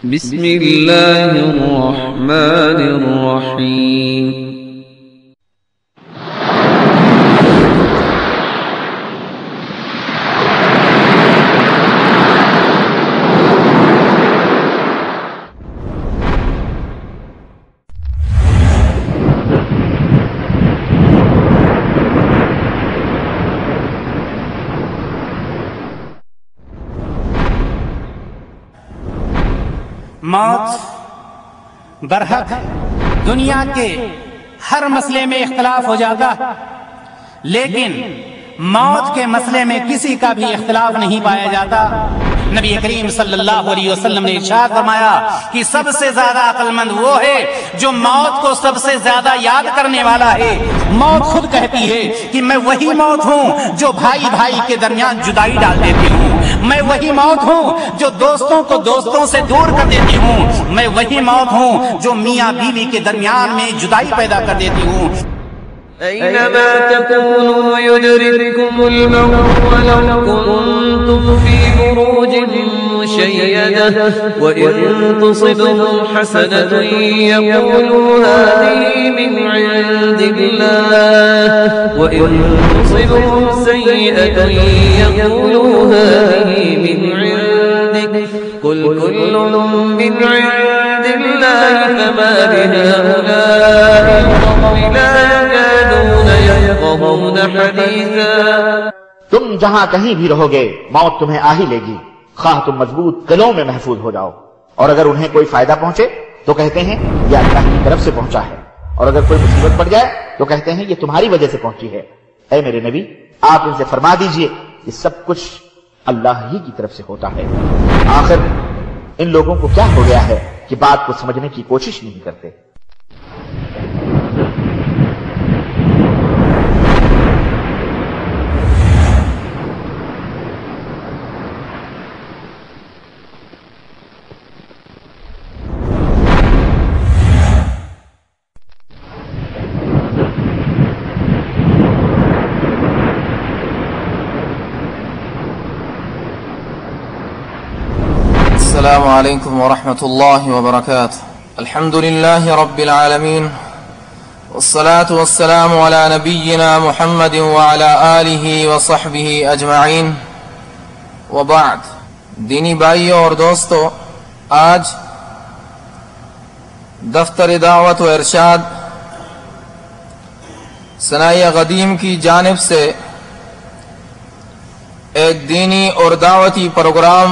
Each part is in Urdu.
بسم اللہ الرحمن الرحیم موت برحق دنیا کے ہر مسئلے میں اختلاف ہو جاتا، لیکن موت کے مسئلے میں کسی کا بھی اختلاف نہیں پایا جاتا۔ نبی کریم صلی اللہ علیہ وسلم نے ارشاد فرمایا کہ سب سے زیادہ عقل مند وہ ہے جو موت کو سب سے زیادہ یاد کرنے والا ہے۔ موت خود کہتی ہے کہ میں وہی موت ہوں جو بھائی بھائی کے درمیان جدائی ڈال دیتی ہوں، میں وہی موت ہوں جو دوستوں کو دوستوں سے دور کر دیتی ہوں، میں وہی موت ہوں جو میاں بیوی کے درمیان میں جدائی پیدا کر دیتی ہوں۔ أينما تكونوا يدرككم الموت ولو كنتم في بروج مشيدة وإن تصبهم حسنة يقولوا هذه من عند الله وإن تصبهم سيئة يقولوا هذه من عندك قل كل من عند الله فما لهؤلاء القوم تم جہاں کہیں بھی رہو گے موت تمہیں آ ہی لے گی، خواہ تم مضبوط قلعوں میں محفوظ ہو جاؤ، اور اگر انہیں کوئی فائدہ پہنچے تو کہتے ہیں یہ اللہ کی طرف سے پہنچا ہے، اور اگر کوئی مصیبت پڑ جائے تو کہتے ہیں یہ تمہاری وجہ سے پہنچی ہے۔ اے میرے نبی، آپ ان سے فرما دیجئے کہ سب کچھ اللہ ہی کی طرف سے ہوتا ہے۔ آخر ان لوگوں کو کیا ہو گیا ہے کہ بات کو سمجھنے کی کوشش نہیں کرتے؟ السلام علیکم ورحمۃ اللہ وبرکاتہ۔ الحمد للہ رب العالمین والصلاة والسلام علی نبینا محمد وعلی آلہ وصحبہ اجمعین، وبعد۔ دینی بھائیوں اور دوستو، آج دفتر دعوت و ارشاد ثنائیہ قدیم کی جانب سے ایک دینی اور دعوتی پروگرام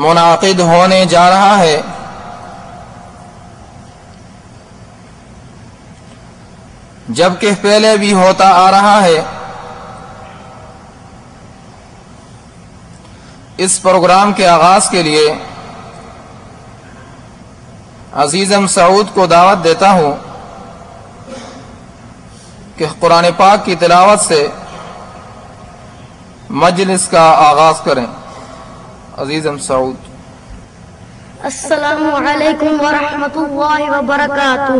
منعقد ہونے جا رہا ہے۔ جبکہ پہلے بھی ہوتا آ رہا ہے۔ اس پروگرام کے آغاز کے لیے عزیزم سعود کو دعوت دیتا ہوں کہ قرآن پاک کی تلاوت سے مجلس کا آغاز کریں۔ عزیزم سعود۔ السلام علیکم ورحمۃ اللہ وبرکاتہ۔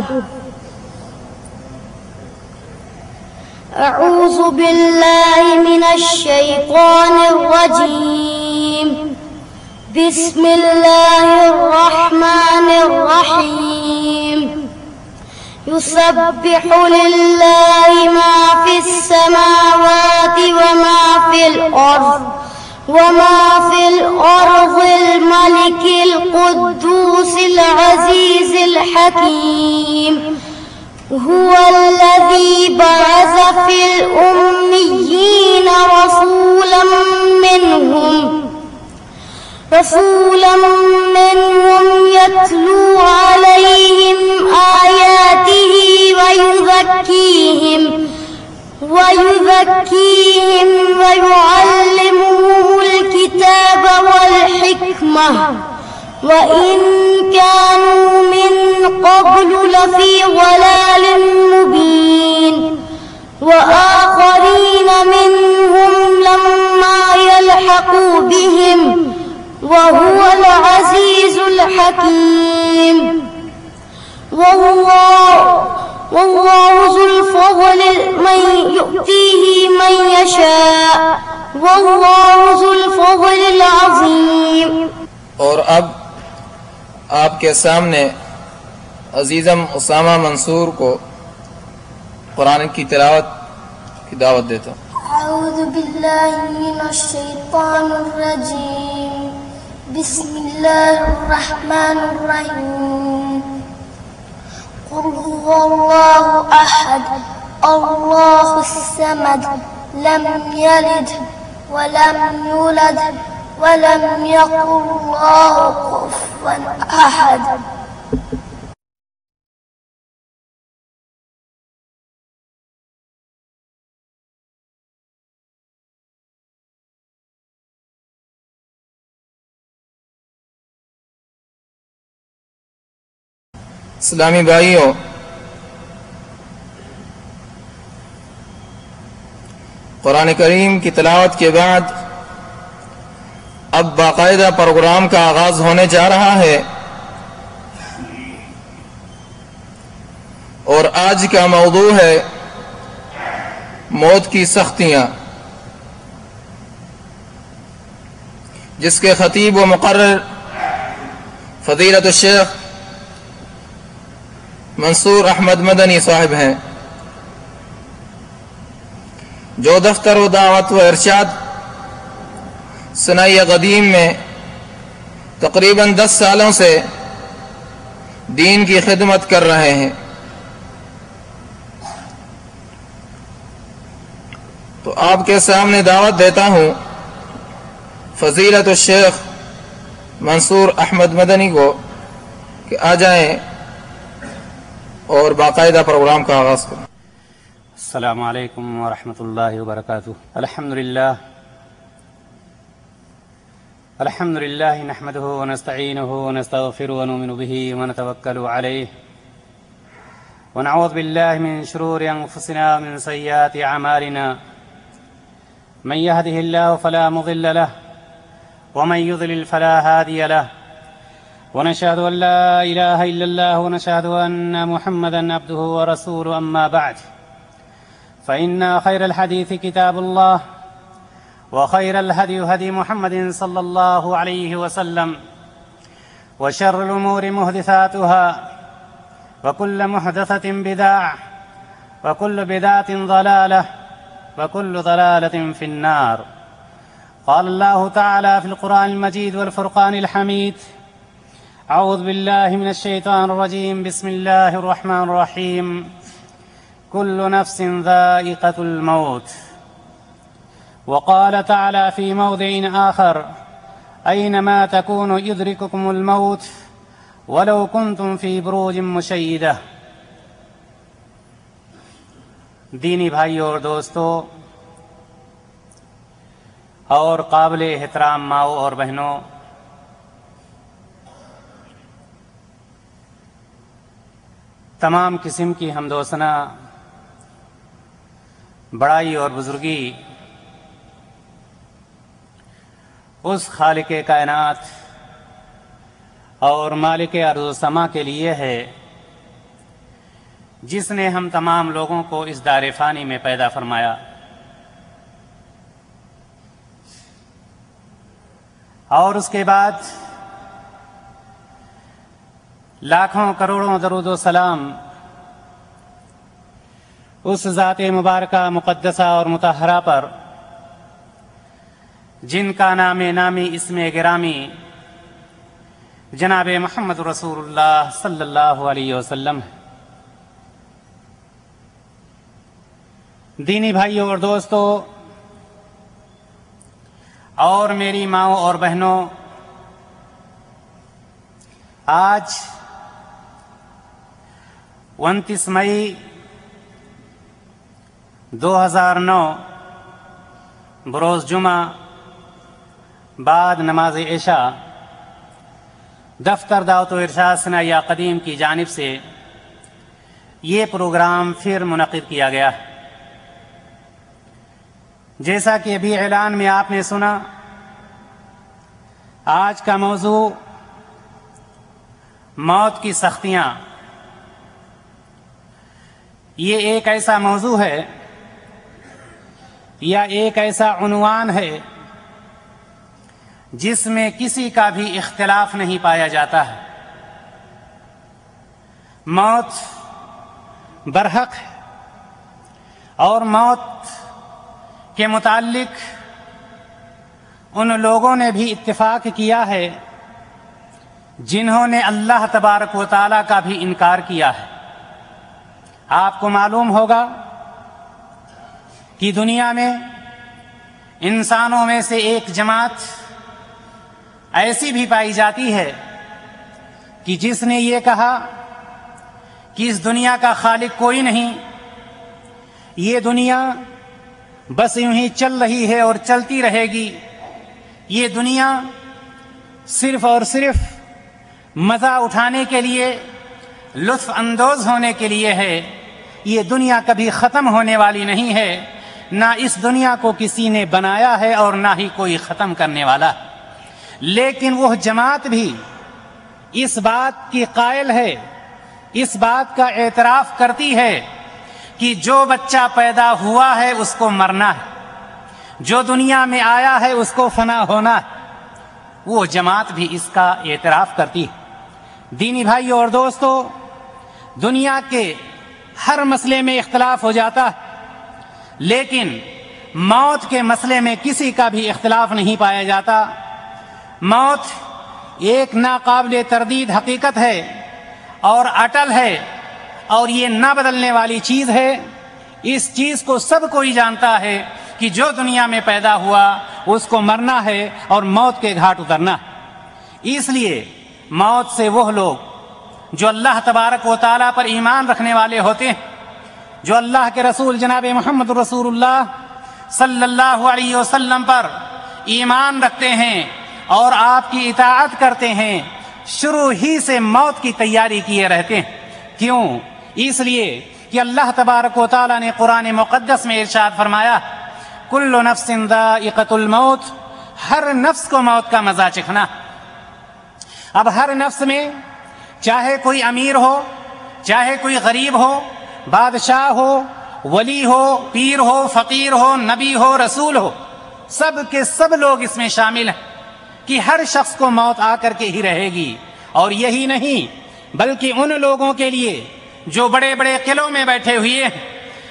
اعوذ باللہ من الشیطان الرجیم، بسم اللہ الرحمن الرحیم۔ يسبح للہ ما فی السماوات وما فی الارض الملك القدوس العزيز الحكيم، هو الذي بعث في الأميين رسولا منهم يتلو عليهم آياته ويزكيهم ويعلمهم الكتاب والحكمة وإن كانوا من قبل لفي ضلال مبين، وآخرين منهم لما يلحقوا بهم وهو العزيز الحكيم۔ والله ذو الفضل من يؤتيه من يشاء، والله ذو الفضل العظيم۔ اور اب آپ کے سامنے عزیزم اسامہ منصور کو قرآن کی تلاوت کی دعوت دیتا ہوں۔ اعوذ باللہ من الشیطان الرجیم، بسم اللہ الرحمن الرحیم۔ قل هو اللہ احد اللہ الصمد لم یلد ولم یولد ولم یکن له کفوا احد۔ اسلامی بھائیوں، قرآن کریم کی تلاوت کے بعد اب باقاعدہ پروگرام کا آغاز ہونے جا رہا ہے، اور آج کا موضوع ہے موت کی سختیاں، جس کے خطیب و مقرر فضیلت الشیخ منصور احمد مدنی صاحب ہیں، جو دفتر و دعوت و ارشاد ثنائی قدیم میں تقریباً 10 سالوں سے دین کی خدمت کر رہے ہیں۔ تو آپ کے سامنے دعوت دیتا ہوں فضیلت الشیخ منصور احمد مدنی کو کہ آ جائیں اور باقاعدہ پروگرام کا آغاز کریں۔ السلام علیکم ورحمۃ اللہ وبرکاتہ۔ الحمد للہ نحمده ونستعینه ونستغفره ونؤمن به ونتوکل علیہ ونعوذ باللہ من شرور انفسنا ومن سیئات اعمالنا، من يهده الله فلا مضل له ومن يضلل فلا هادي له، ونشهد أن لا إله إلا الله ونشهد أن محمدا عبده ورسوله، أما بعد فإن خير الحديث كتاب الله، وخير الهدي هدي محمد صلى الله عليه وسلم، وشر الأمور محدثاتها، وكل محدثة بدعة، وكل بدعة ضلالة، وكل ضلالة في النار۔ قال الله تعالى في القرآن المجيد والفرقان الحميد: أعوذ بالله من الشيطان الرجيم، بسم الله الرحمن الرحيم، كل نفس ذائقة الموت۔ وقال تعالى في موضع آخر: أينما تكونوا يدرككم الموت ولو كنتم في بروج مشيدة۔ دینی بھائیوں اور دوستو اور قابل احترام ماؤں اور بہنوں، تمام قسم کی حمد و ثنا، بڑائی اور بزرگی اس خالق کائنات اور مالک ارض و سما کے لیے ہے جس نے ہم تمام لوگوں کو اس دار فانی میں پیدا فرمایا، اور اس کے بعد لاکھوں کروڑوں درود و سلام اس ذات مبارکہ مقدسہ اور مطہرہ پر جن کا نام نامی اسم گرامی جناب محمد رسول اللہ صلی اللہ علیہ وسلم ہے۔ دینی بھائیوں اور دوستو اور میری ماؤں اور بہنوں، آج 29 مئی 2009 بروز جمعہ بعد نماز عشاء دفتر دعوت و ارشاد ثنائیہ قدیم کی جانب سے یہ پروگرام پھر منعقد کیا گیا۔ جیسا کہ ابھی اعلان میں آپ نے سنا، آج کا موضوع موت کی سختیاں۔ یہ ایک ایسا موضوع ہے یا ایک ایسا عنوان ہے جس میں کسی کا بھی اختلاف نہیں پایا جاتا ہے۔ موت برحق ہے، اور موت کے متعلق ان لوگوں نے بھی اتفاق کیا ہے جنہوں نے اللہ تبارک و تعالیٰ کا بھی انکار کیا ہے۔ آپ کو معلوم ہوگا کہ دنیا میں انسانوں میں سے ایک جماعت ایسی بھی پائی جاتی ہے کہ جس نے یہ کہا کہ اس دنیا کا خالق کوئی نہیں، یہ دنیا بس یوں ہی چل رہی ہے اور چلتی رہے گی، یہ دنیا صرف اور صرف مزہ اٹھانے کے لیے، لطف اندوز ہونے کے لیے ہے، یہ دنیا کبھی ختم ہونے والی نہیں ہے، نہ اس دنیا کو کسی نے بنایا ہے اور نہ ہی کوئی ختم کرنے والا۔ لیکن وہ جماعت بھی اس بات کی قائل ہے، اس بات کا اعتراف کرتی ہے کہ جو بچہ پیدا ہوا ہے اس کو مرنا ہے، جو دنیا میں آیا ہے اس کو فنا ہونا ہے، وہ جماعت بھی اس کا اعتراف کرتی ہے۔ دینی بھائیو اور دوستو، دنیا کے ہر مسئلے میں اختلاف ہو جاتا ہے، لیکن موت کے مسئلے میں کسی کا بھی اختلاف نہیں پایا جاتا۔ موت ایک ناقابل تردید حقیقت ہے اور اٹل ہے، اور یہ نہ بدلنے والی چیز ہے۔ اس چیز کو سب کوئی جانتا ہے کہ جو دنیا میں پیدا ہوا اس کو مرنا ہے اور موت کے گھاٹ اترنا ہے۔ اس لیے موت سے وہ لوگ جو اللہ تبارک و تعالیٰ پر ایمان رکھنے والے ہوتے ہیں، جو اللہ کے رسول جناب محمد رسول اللہ صلی اللہ علیہ وسلم پر ایمان رکھتے ہیں اور آپ کی اطاعت کرتے ہیں، شروع ہی سے موت کی تیاری کیے رہتے ہیں۔ کیوں؟ اس لیے کہ اللہ تبارک و تعالیٰ نے قرآن مقدس میں ارشاد فرمایا، کل نفس ذائقۃ الموت، ہر نفس کو موت کا مزہ چکھنا۔ اب ہر نفس میں چاہے کوئی امیر ہو، چاہے کوئی غریب ہو، بادشاہ ہو، ولی ہو، پیر ہو، فقیر ہو، نبی ہو، رسول ہو، سب کے سب لوگ اس میں شامل ہیں کہ ہر شخص کو موت آ کر کے ہی رہے گی۔ اور یہی نہیں بلکہ ان لوگوں کے لیے جو بڑے بڑے قلعوں میں بیٹھے ہوئے ہیں،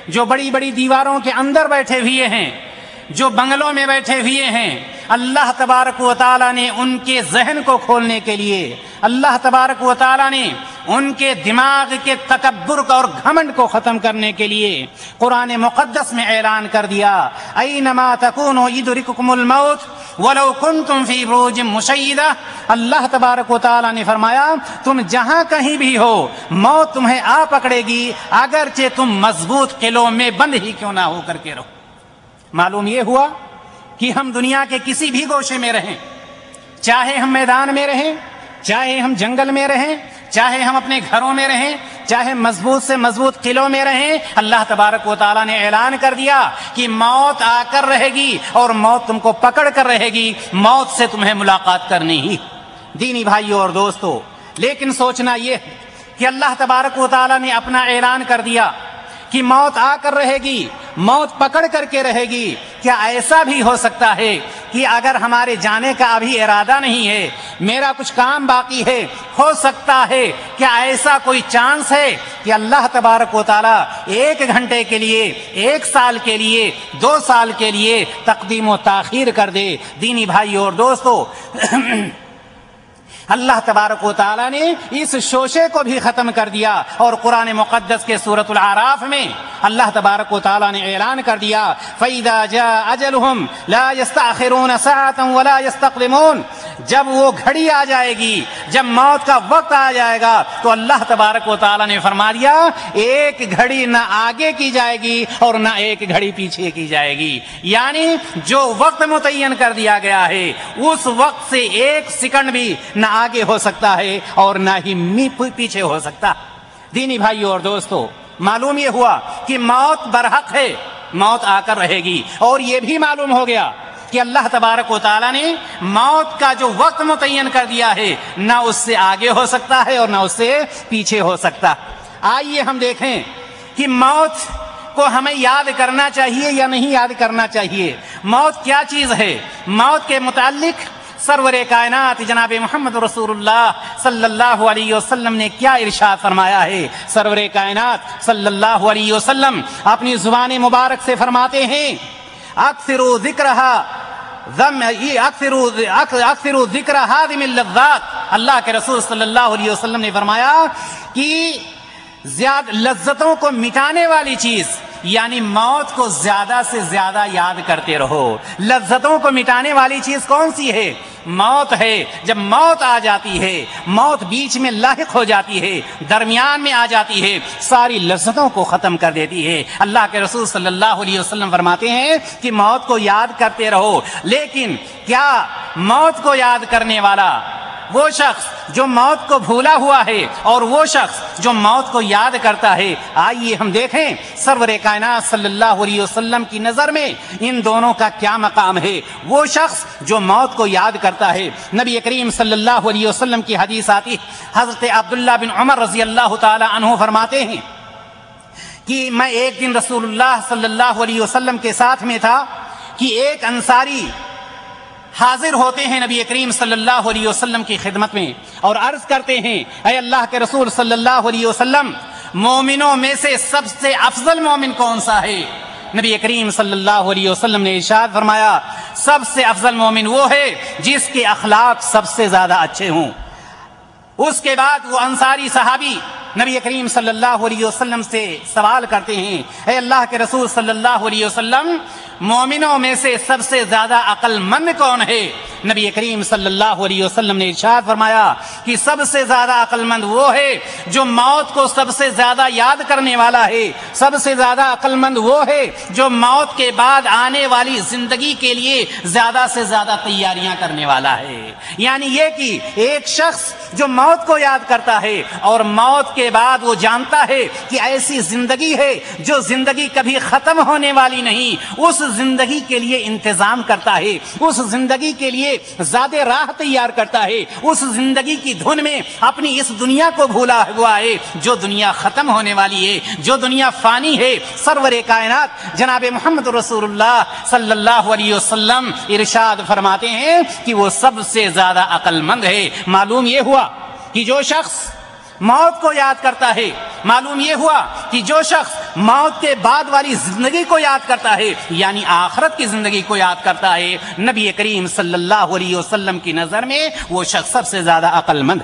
جو بڑی بڑی دیواروں کے اندر بیٹھے ہوئے ہیں، جو بنگلوں میں بیٹھے ہوئے ہیں، اللہ تبارک و تعالیٰ نے ان کے ذہن کو کھولنے کے لیے، اللہ تبارک و تعالیٰ نے ان کے دماغ کے تکبر اور گھمنڈ کو ختم کرنے کے لیے قرآن مقدس میں اعلان کر دیا، اینما تکونوا یدرککم الموت ولو کنتم فی بروج مشیدہ۔ اللہ تبارک و تعالیٰ نے فرمایا تم جہاں کہیں بھی ہو موت تمہیں آ پکڑے گی، اگرچہ تم مضبوط قلعوں میں بند ہی کیوں نہ ہو کر کے رہو۔ معلوم یہ ہوا کہ ہم دنیا کے کسی بھی گوشے میں رہیں، چاہے ہم میدان میں رہیں، چاہے ہم جنگل میں رہیں، چاہے ہم اپنے گھروں میں رہیں، چاہے مضبوط سے مضبوط قلعوں میں رہیں، اللہ تبارک و تعالیٰ نے اعلان کر دیا کہ موت آ کر رہے گی اور موت تم کو پکڑ کر رہے گی، موت سے تمہیں ملاقات کرنی ہی۔ دینی بھائیوں اور دوستو، لیکن سوچنا یہ کہ اللہ تبارک و تعالیٰ نے اپنا اعلان کر دیا کہ موت آ کر رہے گی، موت پکڑ کر کے رہے گی، کیا ایسا بھی ہو سکتا ہے کہ اگر ہمارے جانے کا ابھی ارادہ نہیں ہے، میرا کچھ کام باقی ہے، ہو سکتا ہے کیا ایسا کوئی چانس ہے کہ اللہ تبارک و تعالیٰ 1 گھنٹے کے لیے، 1 سال کے لیے، 2 سال کے لیے تقدیم و تاخیر کر دے؟ دینی بھائیوں اور دوستو، اللہ تبارک و تعالیٰ نے اس شوشے کو بھی ختم کر دیا، اور قرآن مقدس کے سورۃ الاعراف میں اللہ تبارک و تعالیٰ نے اعلان کر دیا، فَإِذَا جَاءَ أَجَلُهُمْ لَا يَسْتَأْخِرُونَ سَاعَةً وَلَا يَسْتَقْدِمُونَ۔ جب وہ گھڑی آ جائے گی، جب موت کا وقت آ جائے گا، تو اللہ تبارک و تعالیٰ نے فرما دیا ایک گھڑی نہ آگے کی جائے گی اور نہ ایک گھڑی پیچھے کی جائے گی، یعنی جو وقت متعین کر دیا گیا ہے اس وقت سے 1 سیکنڈ بھی نہ آگے ہو سکتا ہے اور نہ ہی پیچھے ہو سکتا۔ دینی بھائیوں اور دوستو، معلوم یہ ہوا کہ موت برحق ہے، موت آ کر رہے گی، اور یہ بھی معلوم ہو گیا کہ اللہ تبارک و تعالیٰ نے موت کا جو وقت متعین کر دیا ہے نہ اس سے آگے ہو سکتا ہے اور نہ اس سے پیچھے ہو سکتا۔ آئیے ہم دیکھیں کہ موت کو ہمیں یاد کرنا چاہیے یا نہیں یاد کرنا چاہیے۔ موت کیا چیز ہے؟ موت کے متعلق سرور کائنات جناب محمد رسولullah صلی اللہ علیہ وسلم نے کیا ارشاد فرمایا ہے؟ سرور کائنات صلی اللہ علیہ وسلم اپنی زبان مبارک سے فرماتے ہیں اکثروا ذکر ہادم اللذات. اللہ کے رسول صلی اللہ علیہ وسلم نے فرمایا کہ زیادہ لذتوں کو مٹانے والی چیز یعنی موت کو زیادہ سے زیادہ یاد کرتے رہو. لذتوں کو مٹانے والی چیز کون سی ہے؟ موت ہے. جب موت آ جاتی ہے، موت بیچ میں لاحق ہو جاتی ہے، درمیان میں آ جاتی ہے، ساری لذتوں کو ختم کر دیتی ہے. اللہ کے رسول صلی اللہ علیہ وسلم فرماتے ہیں کہ موت کو یاد کرتے رہو. لیکن کیا موت کو یاد کرنے والا وہ شخص جو موت کو بھولا ہوا ہے اور وہ شخص جو موت کو یاد کرتا ہے، آئیے ہم دیکھیں سرور کائنات صلی اللہ علیہ وسلم کی نظر میں ان دونوں کا کیا مقام ہے. وہ شخص جو موت کو یاد کرتا ہے، نبی کریم صلی اللہ علیہ وسلم کی حدیث آتی، حضرت عبداللہ بن عمر رضی اللہ تعالی عنہ فرماتے ہیں کہ میں ایک دن رسول اللہ صلی اللہ علیہ وسلم کے ساتھ میں تھا کہ ایک انصاری حاضر ہوتے ہیں نبی کریم صلی اللہ علیہ وسلم کی خدمت میں اور عرض کرتے ہیں اے اللہ کے رسول صلی اللہ علیہ وسلم، مومنوں میں سے سب سے افضل مومن کون سا ہے؟ نبی کریم صلی اللہ علیہ وسلم نے ارشاد فرمایا سب سے افضل مومن وہ ہے جس کے اخلاق سب سے زیادہ اچھے ہوں. اس کے بعد وہ انصاری صحابی نبی کریم صلی اللہ علیہ وسلم سے سوال کرتے ہیں اے اللہ کے رسول صلی اللہ علیہ وسلم، مومنوں میں سے سب سے زیادہ عقل مند کون ہے؟ نبی کریم صلی اللہ علیہ وسلم نے ارشاد فرمایا کہ سب سے زیادہ عقل مند وہ ہے جو موت کو سب سے زیادہ یاد کرنے والا ہے. سب سے زیادہ عقل مند وہ ہے جو موت کے بعد آنے والی زندگی کے لیے زیادہ سے زیادہ تیاریاں کرنے والا ہے. یعنی یہ کہ ایک شخص جو موت کو یاد کرتا ہے اور موت کے بعد وہ جانتا ہے کہ ایسی زندگی ہے جو زندگی کبھی ختم ہونے والی نہیں، اس زندگی کے لیے انتظام کرتا ہے، اس زندگی کے لیے زیادہ راہ تیار کرتا ہے، اس زندگی کی دھن میں اپنی اس دنیا کو بھولا ہوا ہے جو دنیا ختم ہونے والی ہے، جو دنیا فانی ہے. سرور کائنات جناب محمد رسول اللہ صلی اللہ علیہ وسلم ارشاد فرماتے ہیں کہ وہ سب سے زیادہ عقل مند ہے. معلوم یہ ہوا کہ جو شخص موت کو یاد کرتا ہے، معلوم یہ ہوا کہ جو شخص موت کے بعد والی زندگی کو یاد کرتا ہے یعنی آخرت کی زندگی کو یاد کرتا ہے، نبی کریم صلی اللہ علیہ وسلم کی نظر میں وہ شخص سب سے زیادہ عقل مند.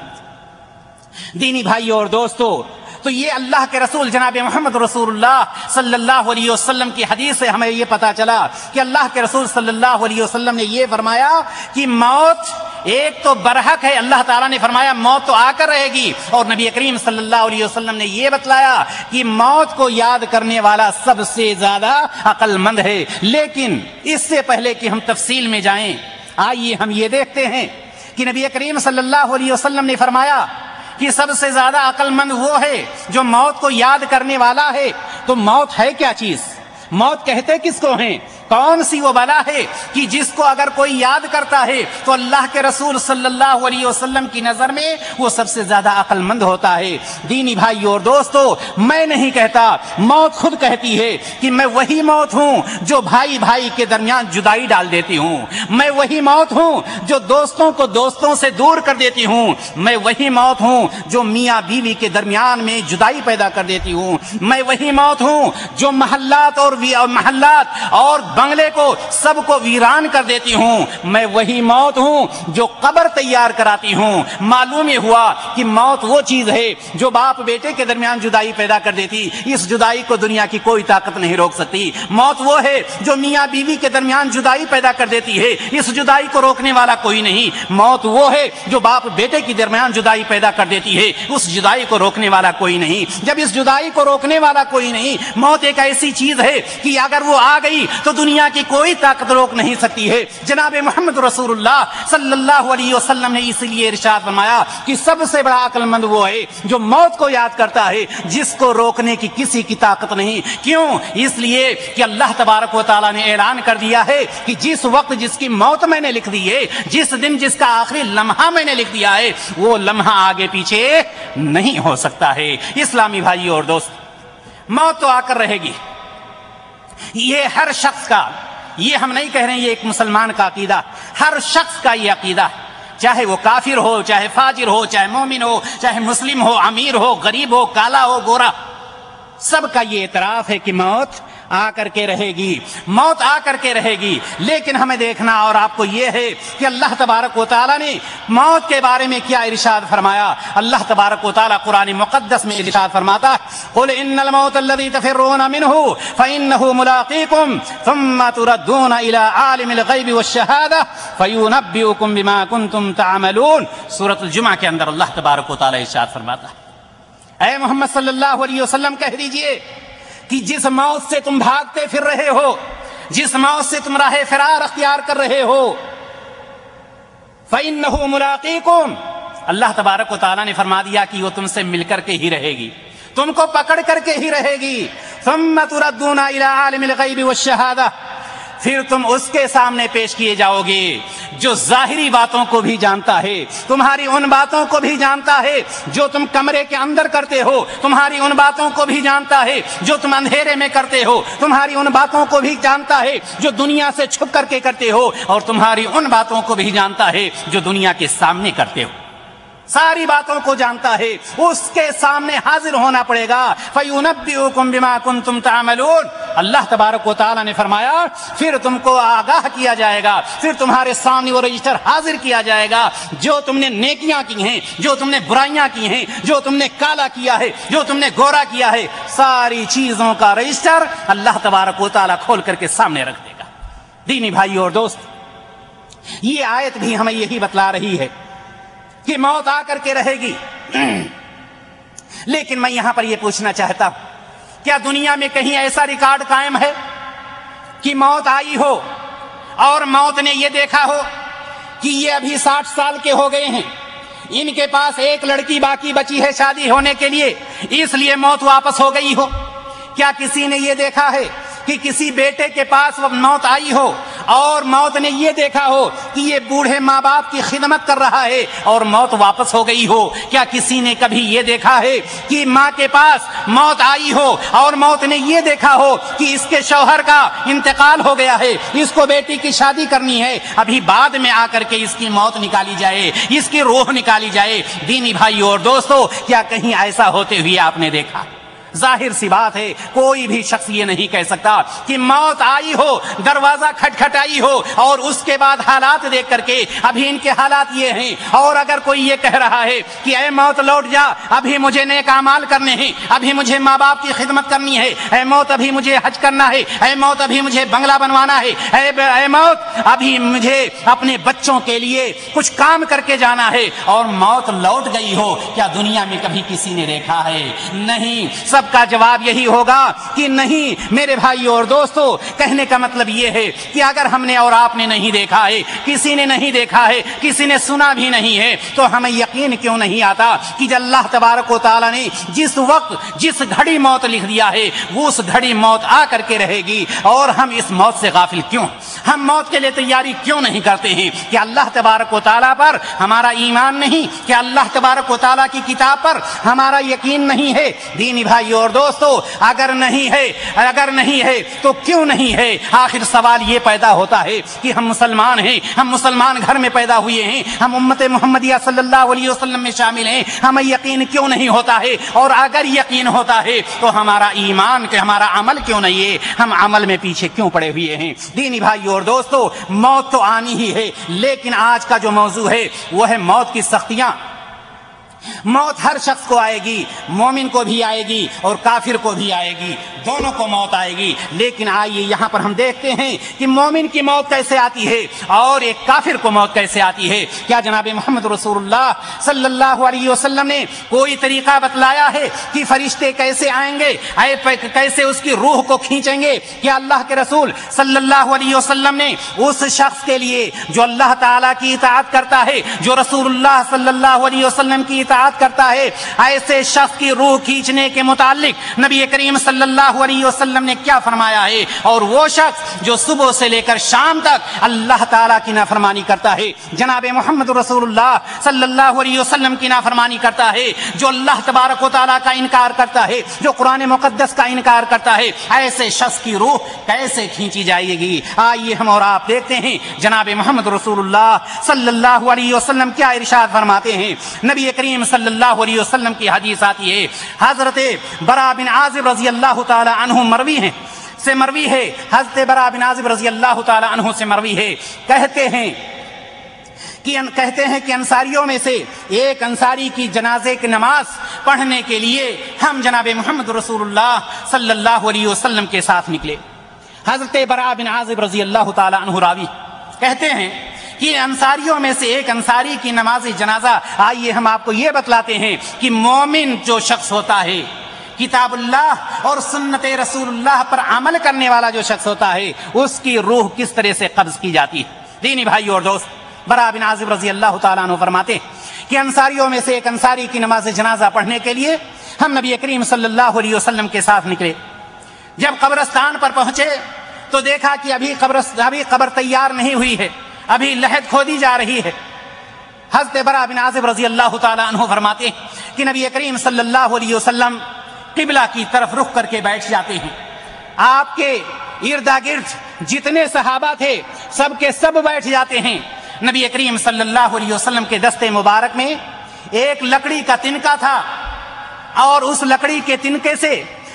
دینی بھائیو اور دوستو، تو یہ اللہ کے رسول جناب محمد رسول اللہ صلی اللہ علیہ وسلم کی حدیث سے ہمیں یہ پتا چلا کہ اللہ کے رسول صلی اللہ علیہ وسلم نے یہ فرمایا کہ موت ایک تو برحق ہے. اللہ تعالیٰ نے فرمایا موت تو آ کر رہے گی، اور نبی کریم صلی اللہ علیہ وسلم نے یہ بتلایا کہ موت کو یاد کرنے والا سب سے زیادہ عقل مند ہے. لیکن اس سے پہلے کہ ہم تفصیل میں جائیں، آئیے ہم یہ دیکھتے ہیں کہ نبی کریم صلی اللہ علیہ وسلم نے فرمایا کہ سب سے زیادہ عقل مند وہ ہے جو موت کو یاد کرنے والا ہے. تو موت ہے کیا چیز؟ موت کہتے کس کو ہیں؟ کون سی وہ بلا ہے کہ جس کو اگر کوئی یاد کرتا ہے تو اللہ کے رسول صلی اللہ علیہ وسلم کی نظر میں وہ سب سے زیادہ عقل مند ہوتا ہے. دینی بھائیو اور دوستو، میں نہیں کہتا، موت خود کہتی ہے کہ میں وہی موت ہوں جو بھائی بھائی کے درمیان جدائی ڈال دیتی ہوں، میں وہی موت ہوں جو دوستوں کو دوستوں سے دور کر دیتی ہوں، میں وہی موت ہوں جو میاں بیوی کے درمیان میں جدائی پیدا کر دیتی ہوں، میں وہی موت ہوں جو محلات اور بنگلے کو سب کو ویران کر دیتی ہوں، میں وہی موت ہوں جو قبر تیار کراتی ہوں. معلوم یہ ہوا کہ موت وہ چیز ہے جو باپ بیٹے کے درمیان جدائی پیدا کر دیتی، اس جدائی کو دنیا کی کوئی طاقت نہیں روک سکتی. موت وہ ہے جو میاں بیوی کے درمیان جدائی پیدا کر دیتی ہے، اس جدائی کو روکنے والا کوئی نہیں. موت وہ ہے جو باپ بیٹے کے درمیان جدائی پیدا کر دیتی ہے، اس جدائی کو روکنے والا کوئی نہیں. جب اس جدائی کو روکنے والا کوئی نہیں، موت ایک ایسی چیز ہے کہ اگر وہ آ گئی تو دنیا کی کوئی طاقت روک نہیں سکتی ہے. جناب محمد رسول اللہ صلی اللہ علیہ وسلم نے اس لیے ارشاد فرمایا کہ سب سے بڑا عقل مند وہ ہے جو موت کو یاد کرتا ہے جس کو روکنے کی کسی کی طاقت نہیں. کیوں؟ اس لیے کہ اللہ تبارک و تعالیٰ نے اعلان کر دیا ہے کہ جس وقت جس کی موت میں نے لکھ دی ہے، جس دن جس کا آخری لمحہ میں نے لکھ دیا ہے، وہ لمحہ آگے پیچھے نہیں ہو سکتا ہے. اسلامی بھائی اور دوست، موت تو آ کر رہے گی، یہ ہر شخص کا یہ ہم نہیں کہہ رہے ہیں یہ ایک مسلمان کا عقیدہ، ہر شخص کا یہ عقیدہ، چاہے وہ کافر ہو، چاہے فاجر ہو، چاہے مومن ہو، چاہے مسلم ہو، امیر ہو، غریب ہو، کالا ہو، گورا، سب کا یہ اعتراف ہے کہ موت آ کر کے رہے گی، موت آ کر کے رہے گی۔ لیکن ہمیں دیکھنا اور آپ کو یہ ہے کہ اللہ تبارک و تعالیٰ نے موت کے بارے میں کیا ارشاد فرمایا۔ اللہ تبارک و تعالیٰ قرآن مقدس میں ارشاد فرماتا، قل ان الموت الذي تفرون منه فانه ملاقيكم ثم تردون الى عالم الغیب والشهادة فينبئكم بما كنتم تعملون۔ سورۃ الجمعہ کے اندر اللہ تبارک و تعالیٰ ارشاد فرماتا، اے محمد صلی اللہ علیہ وسلم کہہ دیجئے کہ جس موت سے تم بھاگتے پھر رہے ہو، جس موت سے تم راہ فرار اختیار کر رہے ہو، فَإِنَّهُ مُلَاقِيكُمْ، اللہ تبارک و تعالیٰ نے فرما دیا کہ وہ تم سے مل کر کے ہی رہے گی، تم کو پکڑ کر کے ہی رہے گی۔ ثُمَّ تُرَدُّونَ إِلَىٰ عَالِمِ الْغَيْبِ وَالشَّهَادَةِ، پھر تم اس کے سامنے پیش کیے جاؤ گے جو ظاہری باتوں کو بھی جانتا ہے، تمہاری ان باتوں کو بھی جانتا ہے جو تم کمرے کے اندر کرتے ہو، تمہاری ان باتوں کو بھی جانتا ہے جو تم اندھیرے میں کرتے ہو، تمہاری ان باتوں کو بھی جانتا ہے جو دنیا سے چھپ کر کے کرتے ہو، اور تمہاری ان باتوں کو بھی جانتا ہے جو دنیا کے سامنے کرتے ہو، ساری باتوں کو جانتا ہے، اس کے سامنے حاضر ہونا پڑے گا۔ فَيُنَبِّئُكُم بِمَا كُنتُمْ تَعْمَلُونَ، اللہ تبارک و تعالیٰ نے فرمایا پھر تم کو آگاہ کیا جائے گا، پھر تمہارے سامنے وہ رجسٹر حاضر کیا جائے گا، جو تم نے نیکیاں کی ہیں، جو تم نے برائیاں کی ہیں، جو تم نے کالا کیا ہے، جو تم نے گورا کیا ہے، ساری چیزوں کا رجسٹر اللہ تبارک و تعالیٰ کھول کر کے سامنے رکھ دے گا۔ دینی بھائی اور دوست، یہ آیت بھی ہمیں یہی بتلا رہی ہے کہ موت آ کر کے رہے گی۔ لیکن میں یہاں پر یہ پوچھنا چاہتا ہوں، کیا دنیا میں کہیں ایسا ریکارڈ قائم ہے کہ موت آئی ہو اور موت نے یہ دیکھا ہو کہ یہ ابھی 60 سال کے ہو گئے ہیں، ان کے پاس ایک لڑکی باقی بچی ہے شادی ہونے کے لیے، اس لیے موت واپس ہو گئی ہو؟ کیا کسی نے یہ دیکھا ہے کہ کسی بیٹے کے پاس وہ موت آئی ہو اور موت نے یہ دیکھا ہو کہ یہ بوڑھے ماں باپ کی خدمت کر رہا ہے اور موت واپس ہو گئی ہو؟ کیا کسی نے کبھی یہ دیکھا ہے کہ ماں کے پاس موت آئی ہو اور موت نے یہ دیکھا ہو کہ اس کے شوہر کا انتقال ہو گیا ہے، اس کو بیٹی کی شادی کرنی ہے، ابھی بعد میں آ کر کے اس کی موت نکالی جائے، اس کی روح نکالی جائے؟ دینی بھائی اور دوستو، کیا کہیں ایسا ہوتے ہوئے آپ نے دیکھا؟ ظاہر سی بات ہے، کوئی بھی شخص یہ نہیں کہہ سکتا کہ موت آئی ہو، دروازہ کھٹکھٹائی ہو اور اس کے بعد حالات دیکھ کر کے ابھی ان کے حالات یہ ہیں، اور اگر کوئی یہ کہہ رہا ہے کہ اے موت لوٹ جا، ابھی مجھے نیک اعمال کرنے ہیں، ابھی مجھے ماں باپ کی خدمت کرنی ہے، اے موت ابھی مجھے حج کرنا ہے، اے موت ابھی مجھے بنگلہ بنوانا ہے، اے موت ابھی مجھے اپنے بچوں کے لیے کچھ کام کر کے جانا ہے، اور موت لوٹ گئی ہو، کیا دنیا میں کبھی کسی نے دیکھا ہے؟ نہیں۔ سب کا جواب یہی ہوگا کہ نہیں میرے بھائی اور دوستو۔ کہنے کا مطلب یہ ہے کہ اگر ہم نے اور آپ نے نہیں دیکھا ہے، کسی نے نہیں دیکھا ہے، کسی نے سنا بھی نہیں ہے، تو ہمیں یقین کیوں نہیں آتا کہ جب اللہ تبارک و تعالیٰ نے جس وقت جس گھڑی موت لکھ دیا ہے وہ اس گھڑی موت آ کر کے رہے گی، اور ہم اس موت سے غافل کیوں؟ ہم موت کے لیے تیاری کیوں نہیں کرتے ہیں؟ کہ اللہ تبارک و تعالیٰ پر ہمارا ایمان نہیں؟ کہ اللہ تبارک و تعالیٰ کی کتاب پر ہمارا یقین نہیں ہے؟ دینی بھائی اور دوستو، اگر نہیں ہے تو کیوں نہیں ہے؟ آخر سوال یہ پیدا ہوتا ہے کہ ہم مسلمان ہیں، ہم مسلمان گھر میں پیدا ہوئے ہیں، ہم امت محمدیہ صلی اللہ علیہ وسلم میں شامل ہیں، ہمیں یقین کیوں نہیں ہوتا ہے؟ اور اگر یقین ہوتا ہے تو ہمارا ایمان کہ ہمارا عمل کیوں نہیں ہے؟ ہم عمل میں پیچھے کیوں پڑے ہوئے ہیں؟ دینی بھائی اور دوستو، موت تو آنی ہی ہے، لیکن آج کا جو موضوع ہے وہ ہے موت کی سختیاں۔ موت ہر شخص کو آئے گی، مومن کو بھی آئے گی اور کافر کو بھی آئے گی، دونوں کو موت آئے گی۔ لیکن آئیے یہاں پر ہم دیکھتے ہیں کہ مومن کی موت کیسے آتی ہے اور ایک کافر کو موت کیسے آتی ہے۔ کیا جناب محمد رسول اللہ صلی اللہ علیہ وسلم نے کوئی طریقہ بتلایا ہے کہ فرشتے کیسے آئیں گے، کیسے اس کی روح کو کھینچیں گے؟ کیا اللہ کے رسول صلی اللہ علیہ وسلم نے اس شخص کے لیے جو اللہ تعالیٰ کی اطاعت کرتا ہے، جو رسول اللہ صلی اللہ علیہ وسلم کی اطاعت اطاعت کرتا ہے، ایسے شخص کی روح کھینچنے کے متعلق نبی کریم صلی اللہ علیہ وسلم نے کیا فرمایا ہے؟ اور وہ شخص جو صبح سے لے کر شام تک اللہ تعالیٰ کی نافرمانی کرتا ہے، جناب محمد رسول اللہ صلی اللہ علیہ وسلم کی نافرمانی کرتا ہے، جو اللہ تبارک و تعالیٰ کا انکار کرتا ہے، جو قرآن مقدس کا انکار کرتا ہے، ایسے شخص کی روح کیسے کھینچی جائے گی؟ آئیے ہم اور آپ دیکھتے ہیں جناب محمد رسول اللہ صلی اللہ علیہ وسلم کیا ارشاد فرماتے ہیں۔ نبی کریم صلی اللہ علیہ وسلم کی حدیث آتی ہے، حضرت برا بن عازب رضی اللہ تعالی عنہ مروی ہے، حضرت برا بن عازب رضی اللہ تعالی عنہ سے مروی ہے، کہتے ہیں کہ انصاریوں میں سے ایک انصاری کی جنازے کی نماز پڑھنے کے لیے ہم جناب محمد رسول اللہ صلی اللہ علیہ وسلم کے ساتھ نکلے۔ حضرت برا بن عازب رضی اللہ تعالی عنہ راوی کہتے ہیں کہ انصاریوں میں سے ایک انصاری کی نماز جنازہ، آئیے ہم آپ کو یہ بتلاتے ہیں کہ مومن جو شخص ہوتا ہے، کتاب اللہ اور سنت رسول اللہ پر عمل کرنے والا جو شخص ہوتا ہے، اس کی روح کس طرح سے قبض کی جاتی ہے۔ دینی بھائی اور دوست، برا بن عازب رضی اللہ تعالیٰ عنہ فرماتے کہ انصاریوں میں سے ایک انصاری کی نماز جنازہ پڑھنے کے لیے ہم نبی کریم صلی اللہ علیہ وسلم کے ساتھ نکلے۔ جب قبرستان پر پہنچے تو دیکھا کہ ابھی قبر تیار نہیں ہوئی ہے، ابھی لحد کھودی جا رہی ہے۔ حضرت برا بن عازب رضی اللہ تعالیٰ عنہ فرماتے کہ نبی کریم صلی اللہ علیہ وسلم قبلہ کی طرف رخ کر کے بیٹھ جاتے ہیں۔ آپ کے ارد گرد جتنے صحابہ تھے سب کے سب بیٹھ جاتے ہیں۔ نبی کریم صلی اللہ علیہ وسلم کے دستے مبارک میں ایک لکڑی کا تنکا تھا، اور اس لکڑی کے تنکے سے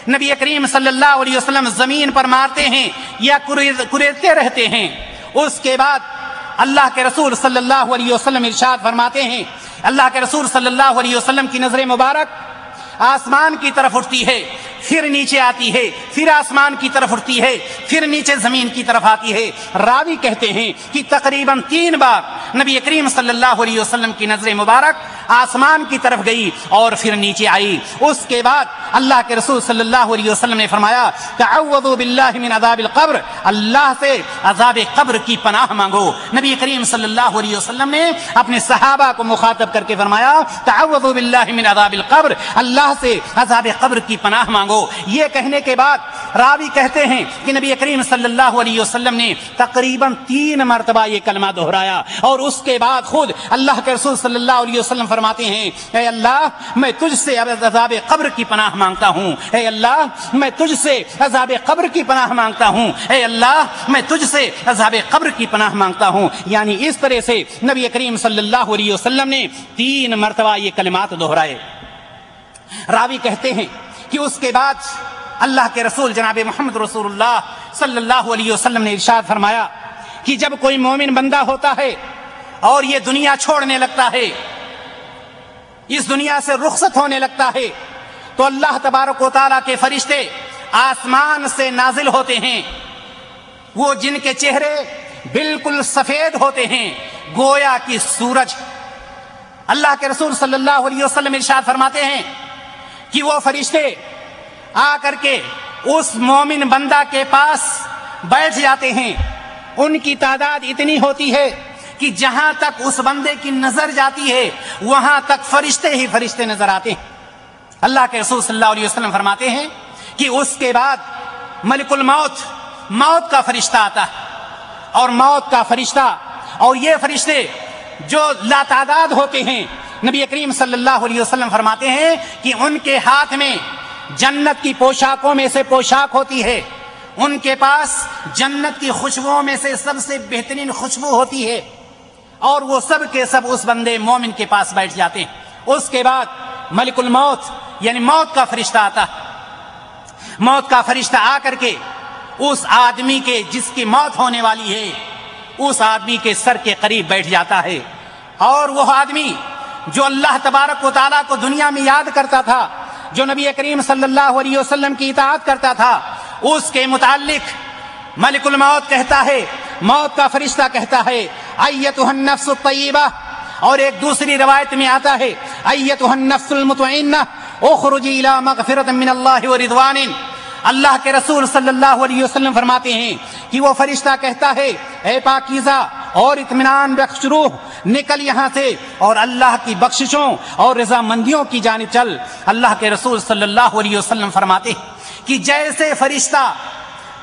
نبی کریم صلی اللہ علیہ وسلم زمین پر مارتے ہیں یا کریدتے رہتے ہیں۔ اس کے بعد اللہ کے رسول صلی اللہ علیہ وسلم ارشاد فرماتے ہیں، اللہ کے رسول صلی اللہ علیہ وسلم کی نظر مبارک آسمان کی طرف اٹھتی ہے، پھر نیچے آتی ہے، پھر آسمان کی طرف اٹھتی ہے، پھر نیچے زمین کی طرف آتی ہے۔ راوی کہتے ہیں کہ تقریباً 3 بار نبی کریم صلی اللہ علیہ وسلم کی نظر مبارک آسمان کی طرف گئی اور پھر نیچے آئی۔ اس کے بعد اللہ کے رسول صلی اللہ علیہ وسلم نے فرمایا، تعوذوا باللہ من عذاب القبر، اللہ سے عذاب قبر کی پناہ مانگو۔ نبی کریم صلی اللہ علیہ وسلم نے اپنے صحابہ کو مخاطب کر کے فرمایا، تعوذوا باللہ من عذاب القبر، اللہ سے عذاب قبر کی پناہ مانگو۔ یہ کہنے کے بعد راوی کہتے ہیں کہ نبی کریم صلی اللہ علیہ وسلم نے تقریباً 3 مرتبہ یہ کلمہ دہرایا، اور اس کے بعد خود اللہ کے رسول صلی اللہ علیہ وسلم فرماتے ہیں، اے اللہ میں تجھ سے عذاب قبر کی پناہ مانگتا ہوں، اے اللہ میں تجھ سے عذاب قبر کی پناہ مانگتا ہوں، اے اللہ میں تجھ سے عذاب قبر کی پناہ مانگتا ہوں۔ یعنی اس طرح سے نبی کریم صلی اللہ علیہ وسلم نے 3 مرتبہ یہ کلمات دہرائے۔ راوی کہتے ہیں کہ اس کے بعد اللہ کے رسول جناب محمد رسول اللہ صلی اللہ علیہ وسلم نے ارشاد فرمایا کہ جب کوئی مومن بندہ ہوتا ہے اور یہ دنیا چھوڑنے لگتا ہے، اس دنیا سے رخصت ہونے لگتا ہے، تو اللہ تبارک و تعالیٰ کے فرشتے آسمان سے نازل ہوتے ہیں، وہ جن کے چہرے بالکل سفید ہوتے ہیں گویا کہ سورج۔ اللہ کے رسول صلی اللہ علیہ وسلم ارشاد فرماتے ہیں کہ وہ فرشتے آ کر کے اس مومن بندہ کے پاس بیٹھ جاتے ہیں۔ ان کی تعداد اتنی ہوتی ہے کہ جہاں تک اس بندے کی نظر جاتی ہے وہاں تک فرشتے ہی فرشتے نظر آتے ہیں۔ اللہ کے رسول صلی اللہ علیہ وسلم فرماتے ہیں کہ اس کے بعد ملک الموت، موت کا فرشتہ آتا ہے، اور موت کا فرشتہ اور یہ فرشتے جو لاتعداد ہوتے ہیں، نبی کریم صلی اللہ علیہ وسلم فرماتے ہیں کہ ان کے ہاتھ میں جنت کی پوشاکوں میں سے پوشاک ہوتی ہے، ان کے پاس جنت کی خوشبوؤں میں سے سب سے بہترین خوشبو ہوتی ہے، اور وہ سب کے سب اس بندے مومن کے پاس بیٹھ جاتے ہیں۔ اس کے بعد ملک الموت یعنی موت کا فرشتہ آتا ہے۔ موت کا فرشتہ آ کر کے اس آدمی کے جس کی موت ہونے والی ہے اس آدمی کے سر کے قریب بیٹھ جاتا ہے، اور وہ آدمی جو اللہ تبارک و تعالیٰ کو دنیا میں یاد کرتا تھا، جو نبی کریم صلی اللہ علیہ وسلم کی اطاعت کرتا تھا، اس کے متعلق ملک الموت کہتا ہے، موت کا فرشتہ کہتا ہے، ایتھا النفس الطیبہ، اور ایک دوسری روایت میں آتا ہے ایتھا النفس المطمئنہ اخرجی الی مغفرۃ من اللہ ورضوان۔ اللہ کے رسول صلی اللہ علیہ وسلم فرماتے ہیں کہ وہ فرشتہ کہتا ہے، اے پاکیزہ اور اطمینان بخش روح نکل یہاں سے اور اللہ کی بخششوں اور رضامندیوں کی جانب چل۔ اللہ کے رسول صلی اللہ علیہ وسلم فرماتے کہ جیسے فرشتہ،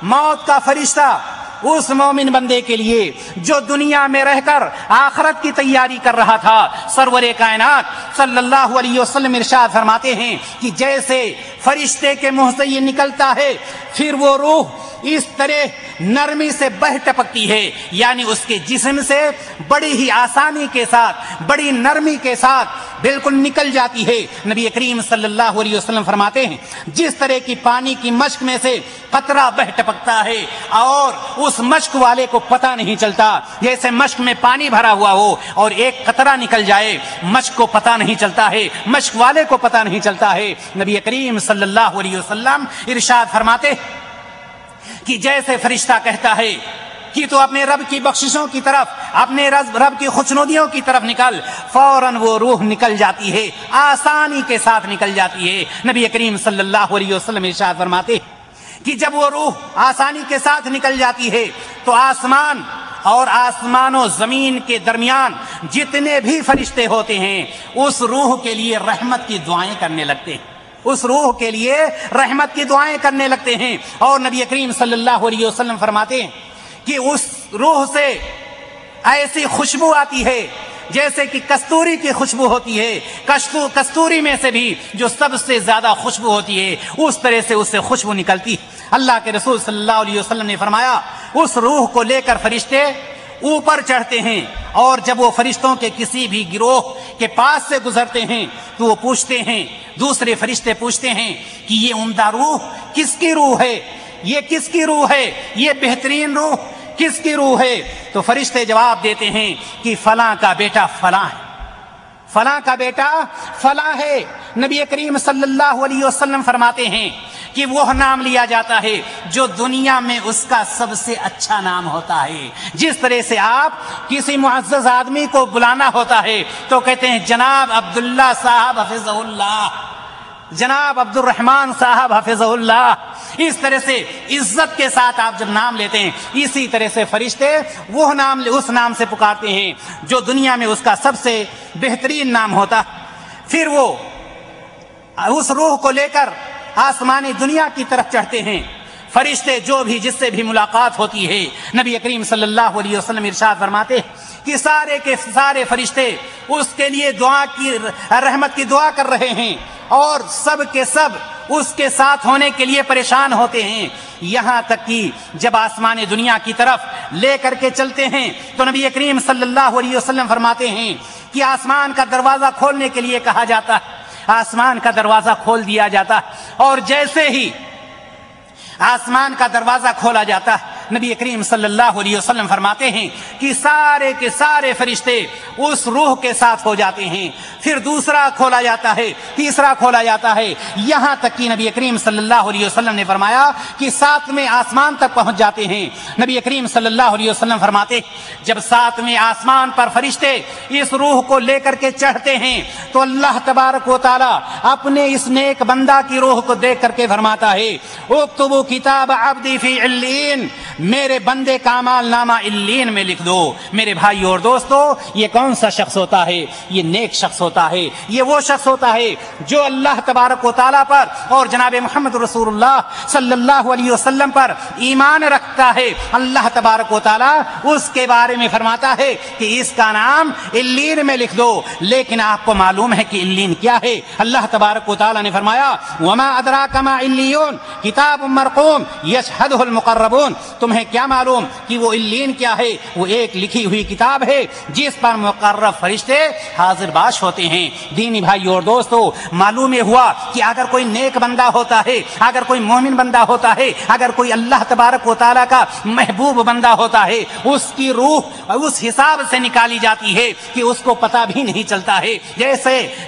موت کا فرشتہ اس مومن بندے کے لیے جو دنیا میں رہ کر آخرت کی تیاری کر رہا تھا، سرور کائنات صلی اللہ علیہ وسلم ارشاد فرماتے ہیں کہ جیسے فرشتے کے منہ سے یہ نکلتا ہے پھر وہ روح اس طرح نرمی سے بہ ٹپکتی ہے، یعنی اس کے جسم سے بڑی ہی آسانی کے ساتھ، بڑی نرمی کے ساتھ بالکل نکل جاتی ہے۔ نبی کریم صلی اللہ علیہ وسلم فرماتے ہیں جس طرح کی پانی کی مشک میں سے قطرہ بہ ٹپکتا ہے اور اس مشک والے کو پتہ نہیں چلتا، جیسے مشک میں پانی بھرا ہوا ہو اور ایک قطرہ نکل جائے، مشک کو پتہ نہیں چلتا ہے، مشک والے کو پتہ نہیں چلتا ہے۔ نبی کریم صلی اللہ علیہ وسلم ارشاد فرماتے کہ جیسے فرشتہ کہتا ہے کہ تو اپنے رب کی بخششوں کی طرف، اپنے رب کی خوشنودیوں کی طرف نکل، فوراً وہ روح نکل جاتی ہے، آسانی کے ساتھ نکل جاتی ہے۔ نبی کریم صلی اللہ علیہ وسلم ارشاد فرماتے کہ جب وہ روح آسانی کے ساتھ نکل جاتی ہے تو آسمان اور آسمان و زمین کے درمیان جتنے بھی فرشتے ہوتے ہیں اس روح کے لیے رحمت کی دعائیں کرنے لگتے ہیں، اس روح کے لیے رحمت کی دعائیں کرنے لگتے ہیں۔ اور نبی کریم صلی اللہ علیہ وسلم فرماتے ہیں کہ اس روح سے ایسی خوشبو آتی ہے جیسے کہ کستوری کی خوشبو ہوتی ہے، کستوری میں سے بھی جو سب سے زیادہ خوشبو ہوتی ہے اس طرح سے اس سے خوشبو نکلتی۔ اللہ کے رسول صلی اللہ علیہ وسلم نے فرمایا اس روح کو لے کر فرشتے اوپر چڑھتے ہیں اور جب وہ فرشتوں کے کسی بھی گروہ کے پاس سے گزرتے ہیں تو وہ پوچھتے ہیں، دوسرے فرشتے پوچھتے ہیں کہ یہ عمدہ روح کس کی روح ہے، یہ کس کی روح ہے، یہ بہترین روح کس کی روح ہے؟ تو فرشتے جواب دیتے ہیں کہ فلاں کا بیٹا فلاں ہے، فلاں کا بیٹا فلاں ہے۔ نبی کریم صلی اللہ علیہ وسلم فرماتے ہیں کہ وہ نام لیا جاتا ہے جو دنیا میں اس کا سب سے اچھا نام ہوتا ہے۔ جس طرح سے آپ کسی معزز آدمی کو بلانا ہوتا ہے تو کہتے ہیں جناب عبداللہ صاحب حفظہ اللہ، جناب عبد الرحمن صاحب حفظہ اللہ، اس طرح سے عزت کے ساتھ آپ جب نام لیتے ہیں اسی طرح سے فرشتے وہ نام اس نام سے پکارتے ہیں جو دنیا میں اس کا سب سے بہترین نام ہوتا۔ پھر وہ اس روح کو لے کر آسمانی دنیا کی طرف چڑھتے ہیں۔ فرشتے جو بھی جس سے بھی ملاقات ہوتی ہے نبی کریم صلی اللہ علیہ وسلم ارشاد فرماتے کہ سارے کے سارے فرشتے اس کے لیے دعا کی، رحمت کی دعا کر رہے ہیں اور سب کے سب اس کے ساتھ ہونے کے لیے پریشان ہوتے ہیں، یہاں تک کہ جب آسمان دنیا کی طرف لے کر کے چلتے ہیں تو نبی کریم صلی اللہ علیہ وسلم فرماتے ہیں کہ آسمان کا دروازہ کھولنے کے لیے کہا جاتا ہے، آسمان کا دروازہ کھول دیا جاتا ہے اور جیسے ہی آسمان کا دروازہ کھولا جاتا ہے نبی کریم صلی اللہ علیہ وسلم فرماتے ہیں کہ سارے کے سارے فرشتے اس روح کے ساتھ ہو جاتے ہیں، پھر دوسرا کھولا جاتا ہے، تیسرا کھولا جاتا ہے، یہاں تک کہ نبی کریم صلی اللہ علیہ وسلم نے فرمایا کہ 7ویں آسمان تک پہنچ جاتے ہیں۔ نبی کریم صلی اللہ علیہ وسلم فرماتے جب 7ویں آسمان پر فرشتے اس روح کو لے کر کے چڑھتے ہیں تو اللہ تبارک و تعالی اپنے اس نیک بندہ کی روح کو دیکھ کر کے فرماتا ہے اکتبوا کتاب عبدی فی علین، میرے بندے کا اعمال نامہ علین میں لکھ دو۔ میرے بھائی اور دوستو، یہ کون سا شخص ہوتا ہے؟ یہ نیک شخص ہوتا ہے، یہ وہ شخص ہوتا ہے جو اللہ تبارک و تعالیٰ پر اور جناب محمد رسول اللہ صلی اللہ علیہ وسلم پر ایمان رکھتا ہے۔ اللہ تبارک و تعالیٰ اس کے بارے میں فرماتا ہے کہ اس کا نام علین میں لکھ دو، لیکن آپ کو معلوم ہے کہ علین کیا ہے؟ اللہ تبارک و تعالیٰ نے فرمایا وما ادراک ما علیون کتاب مرقوم یشہدہ المقربون، تمہیں کیا معلوم کہ وہ علین کیا ہے؟ وہ ایک لکھی ہوئی کتاب ہے جس پر مقرب فرشتے حاضر باش ہوتے ہیں۔ دینی بھائی اور دوستو، معلوم یہ ہوا کہ اگر کوئی نیک بندہ ہوتا ہے، اگر کوئی مومن بندہ ہوتا ہے، اگر کوئی اللہ تبارک و تعالیٰ کا محبوب بندہ ہوتا ہے، اس کی روح اس حساب سے نکالی جاتی ہے کہ اس کو پتہ بھی نہیں چلتا ہے،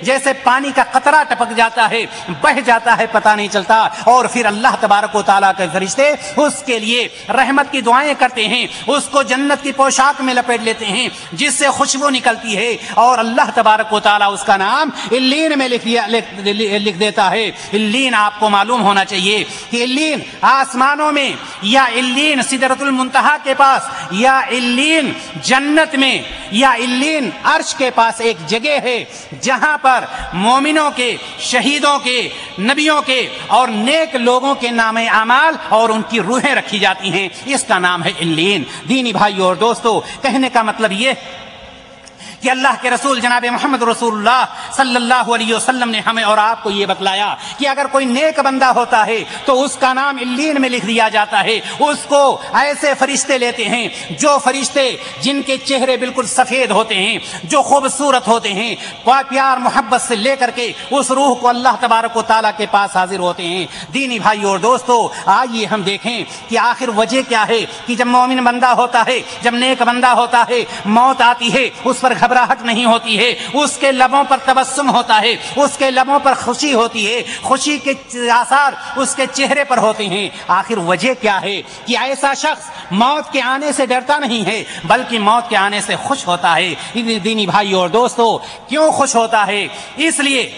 جیسے پانی کا قطرہ ٹپک جاتا ہے، بہہ جاتا ہے، پتہ نہیں چلتا، اور پھر اللہ تبارک و تعالیٰ کے فرشتے اس کے لیے رحمت کی دعائیں کرتے ہیں، اس کو جنت کی پوشاک میں لپیٹ لیتے ہیں جس سے خوشبو نکلتی ہے، اور اللہ تبارک و تعالیٰ اس کا نام علین میں لکھ دیتا ہے۔ علین آپ کو معلوم ہونا چاہیے کہ علین آسمانوں میں یا علین سدرۃ المنتہا کے پاس یا علیین جنت میں، یا علیین عرش کے پاس ایک جگہ ہے جہاں پر مومنوں کے، شہیدوں کے، نبیوں کے اور نیک لوگوں کے نام اعمال اور ان کی روحیں رکھی جاتی ہیں، اس کا نام ہے علیین۔ دینی بھائیو اور دوستو، کہنے کا مطلب یہ کہ اللہ کے رسول جناب محمد رسول اللہ صلی اللہ علیہ وسلم نے ہمیں اور آپ کو یہ بتلایا کہ اگر کوئی نیک بندہ ہوتا ہے تو اس کا نام علیین میں لکھ دیا جاتا ہے۔ اس کو ایسے فرشتے لیتے ہیں، جو فرشتے جن کے چہرے بالکل سفید ہوتے ہیں، جو خوبصورت ہوتے ہیں، پیار محبت سے لے کر کے اس روح کو اللہ تبارک و تعالیٰ کے پاس حاضر ہوتے ہیں۔ دینی بھائی اور دوستو، آئیے ہم دیکھیں کہ آخر وجہ کیا ہے کہ جب مومن بندہ ہوتا ہے، جب نیک بندہ ہوتا ہے، موت آتی ہے، اس پر گھبراہٹ نہیں ہوتی ہے، اس کے لبوں پر تبسم ہوتا ہے، اس کے لبوں پر خوشی ہوتی ہے، خوشی کے آثار اس کے چہرے پر ہوتے ہیں۔ آخر وجہ کیا ہے کہ ایسا شخص موت کے آنے سے ڈرتا نہیں ہے بلکہ موت کے آنے سے خوش ہوتا ہے۔ دینی بھائی اور دوستو، کیوں خوش ہوتا ہے؟ اس لیے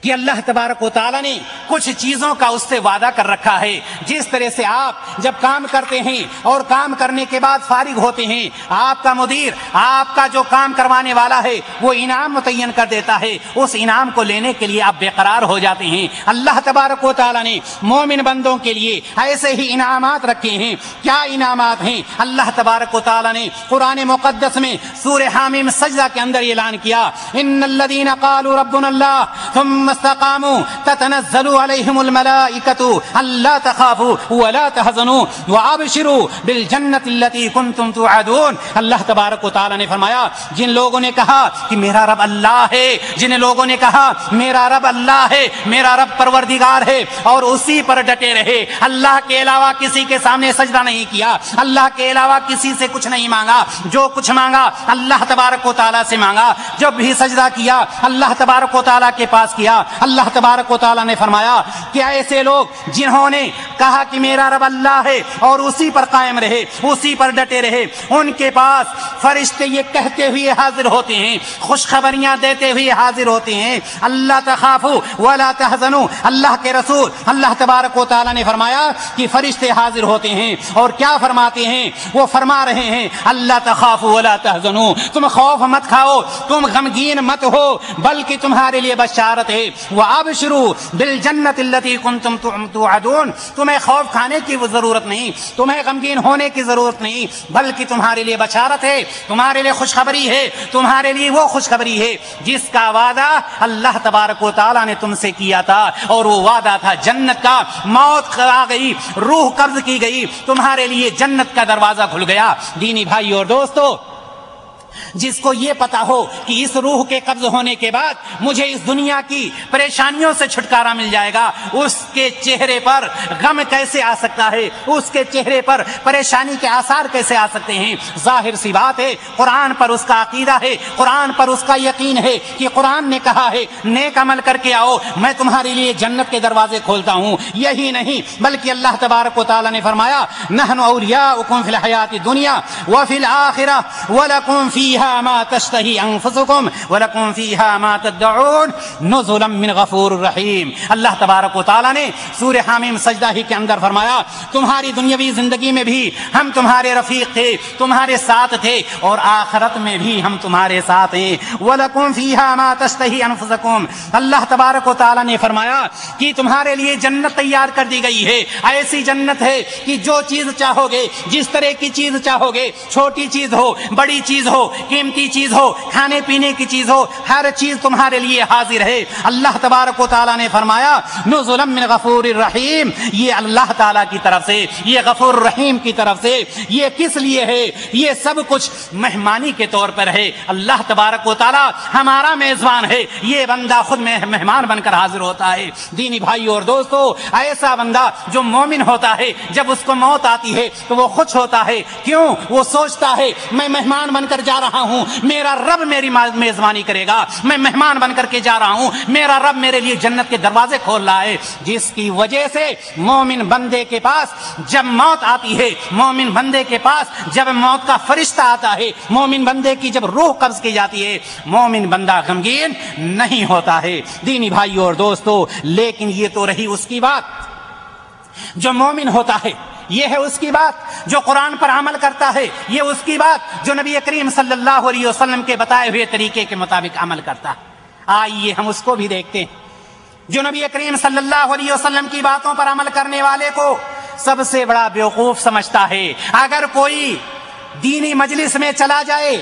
کہ اللہ تبارک و تعالیٰ نے کچھ چیزوں کا اس سے وعدہ کر رکھا ہے۔ جس طرح سے آپ جب کام کرتے ہیں اور کام کرنے کے بعد فارغ ہوتے ہیں، آپ کا مدیر آپ کا جو کام کروانے والا ہے وہ انعام متعین کر دیتا ہے، اس انعام کو لینے کے لیے آپ بے قرار ہو جاتے ہیں۔ اللہ تبارک و تعالیٰ نے مومن بندوں کے لیے ایسے ہی انعامات رکھے ہیں۔ کیا انعامات ہیں؟ اللہ تبارک و تعالیٰ نے قرآن مقدس میں سورہ حامیم سجدہ کے اندر اعلان کیا، ان الذین قالوا ربنا اللہ ثم استقاموا تتنزل عليهم الملائكة الا تخافوا ولا تحزنوا وابشروا بالجنة التي كنتم توعدون۔ اللہ تبارک و تعالی نے فرمایا، جن لوگوں نے کہا کہ میرا رب اللہ ہے، جن لوگوں نے کہا میرا رب اللہ ہے، میرا رب پروردگار ہے اور اسی پر ڈٹے رہے، اللہ کے علاوہ کسی کے سامنے سجدہ نہیں کیا، اللہ کے علاوہ کسی سے کچھ نہیں مانگا، جو کچھ مانگا اللہ تبارک و تعالی سے مانگا، جب بھی سجدہ کیا اللہ تبارک و تعالی کے پاس کیا۔ اللہ تبارک و تعالیٰ نے فرمایا کہ ایسے لوگ جنہوں نے کہا کہ میرا رب اللہ ہے اور اسی پر قائم رہے، اسی پر ڈٹے رہے، ان کے پاس فرشتے یہ کہتے ہوئے حاضر ہوتے ہیں، خوشخبریاں دیتے ہوئے حاضر ہوتے ہیں، اللہ تخافوا ولا تحزنوا۔ اللہ کے رسول اللہ تبارک و تعالیٰ نے فرمایا کہ فرشتے حاضر ہوتے ہیں اور کیا فرماتے ہیں؟ وہ فرما رہے ہیں اللہ تخافوا ولا تحزنوا، تم خوف مت کھاؤ، تم غمگین مت ہو، بلکہ تمہارے لیے بشارت ہے، وَأَبْشِرُوا بِالْجَنَّةِ الَّتِي كُنْتُمْ تُوعَدُونَ۔ تمہیں خوف کھانے کی ضرورت نہیں، تمہیں غمگین ہونے کی ضرورت نہیں، بلکہ تمہارے لیے بشارت ہے، تمہارے لیے خوشخبری ہے، تمہارے لیے وہ خوشخبری ہے جس کا وعدہ اللہ تبارک و تعالیٰ نے تم سے کیا تھا، اور وہ وعدہ تھا جنت کا۔ موت آ گئی، روح قبض کی گئی، تمہارے لیے جنت کا دروازہ کھل گیا۔ دینی بھائی اور دوستو، جس کو یہ پتا ہو کہ اس روح کے قبض ہونے کے بعد مجھے اس دنیا کی پریشانیوں سے چھٹکارا مل جائے گا، اس کے چہرے پر غم کیسے آ سکتا ہے، اس کے چہرے پر پریشانی کے آثار کیسے آ سکتے ہیں؟ ظاہر سی بات ہے، قرآن پر اس کا عقیدہ ہے، قرآن پر اس کا یقین ہے کہ قرآن نے کہا ہے نیک عمل کر کے آؤ، میں تمہارے لیے جنت کے دروازے کھولتا ہوں۔ یہی نہیں بلکہ اللہ تبارک و تعالی نے فرمایا، نحن اولیاؤکم فی الحیات الدنیا وفی الآخرہ ولکم فیہا ما تشتہی انفسکم ولکم فیہا ما تدعون نزلا من غفور الرحیم۔ اللہ تبارک و تعالی نے سورہ حامیم سجدہ ہی کے اندر فرمایا، تمہاری دنیاوی زندگی میں بھی ہم تمہارے رفیق تھے، تمہارے ساتھ تھے، اور آخرت میں بھی ہم تمہارے ساتھ ہیں۔ وَلَكُمْ فِيهَا مَا تَشْتَهِي أَنفُسُكُمْ، اللہ تبارک و تعالی نے فرمایا کہ تمہارے لیے جنت تیار کر دی گئی ہے، ایسی جنت ہے کہ جو چیز چاہو گے، جس طرح کی چیز چاہو گے، چھوٹی چیز ہو، بڑی چیز ہو، قیمتی چیز ہو، کھانے پینے کی چیز ہو، ہر چیز تمہارے لیے حاضر ہے۔ اللہ تبارک و تعالی نے فرمایا نزلا من غفور الرحیم، یہ اللہ تعالی کی طرف سے، یہ غفور الرحیم کی طرف سے۔ یہ کس لیے ہے؟ یہ سب کچھ مہمانی کے طور پر ہے۔ اللہ تبارک و تعالی ہمارا میزبان ہے، یہ بندہ خود مہمان بن کر حاضر ہوتا ہے۔ دینی بھائی اور دوستو، ایسا بندہ جو مومن ہوتا ہے، جب اس کو موت آتی ہے تو وہ خوش ہوتا ہے۔ کیوں؟ وہ سوچتا ہے میں مہمان بن کر جا رہا ہوں، میرا رب میری میزبانی کرے گا، میں مہمان بن کر کے جا رہا ہوں، میرا رب میرے لیے جنت کے دروازے کھول رہا ہے۔ جس کی وجہ سے مومن بندے کے پاس جب موت آتی ہے، مومن بندے کے پاس جب موت کا فرشتہ آتا ہے، مومن بندے کی جب روح قبض کی جاتی ہے، مومن بندہ غمگین نہیں ہوتا ہے۔ دینی بھائیو اور دوستو، لیکن یہ تو رہی اس کی بات۔ جو مومن ہوتا ہے یہ ہے اس کی بات جو قرآن پر عمل کرتا ہے، یہ اس کی بات جو نبی کریم صلی اللہ علیہ وسلم کے بتائے ہوئے طریقے کے مطابق عمل کرتا ہے۔ آئیے ہم اس کو بھی دیکھتے ہیں جو نبی کریم صلی اللہ علیہ وسلم کی باتوں پر عمل کرنے والے کو سب سے بڑا بیوقوف سمجھتا ہے۔ اگر کوئی دینی مجلس میں چلا جائے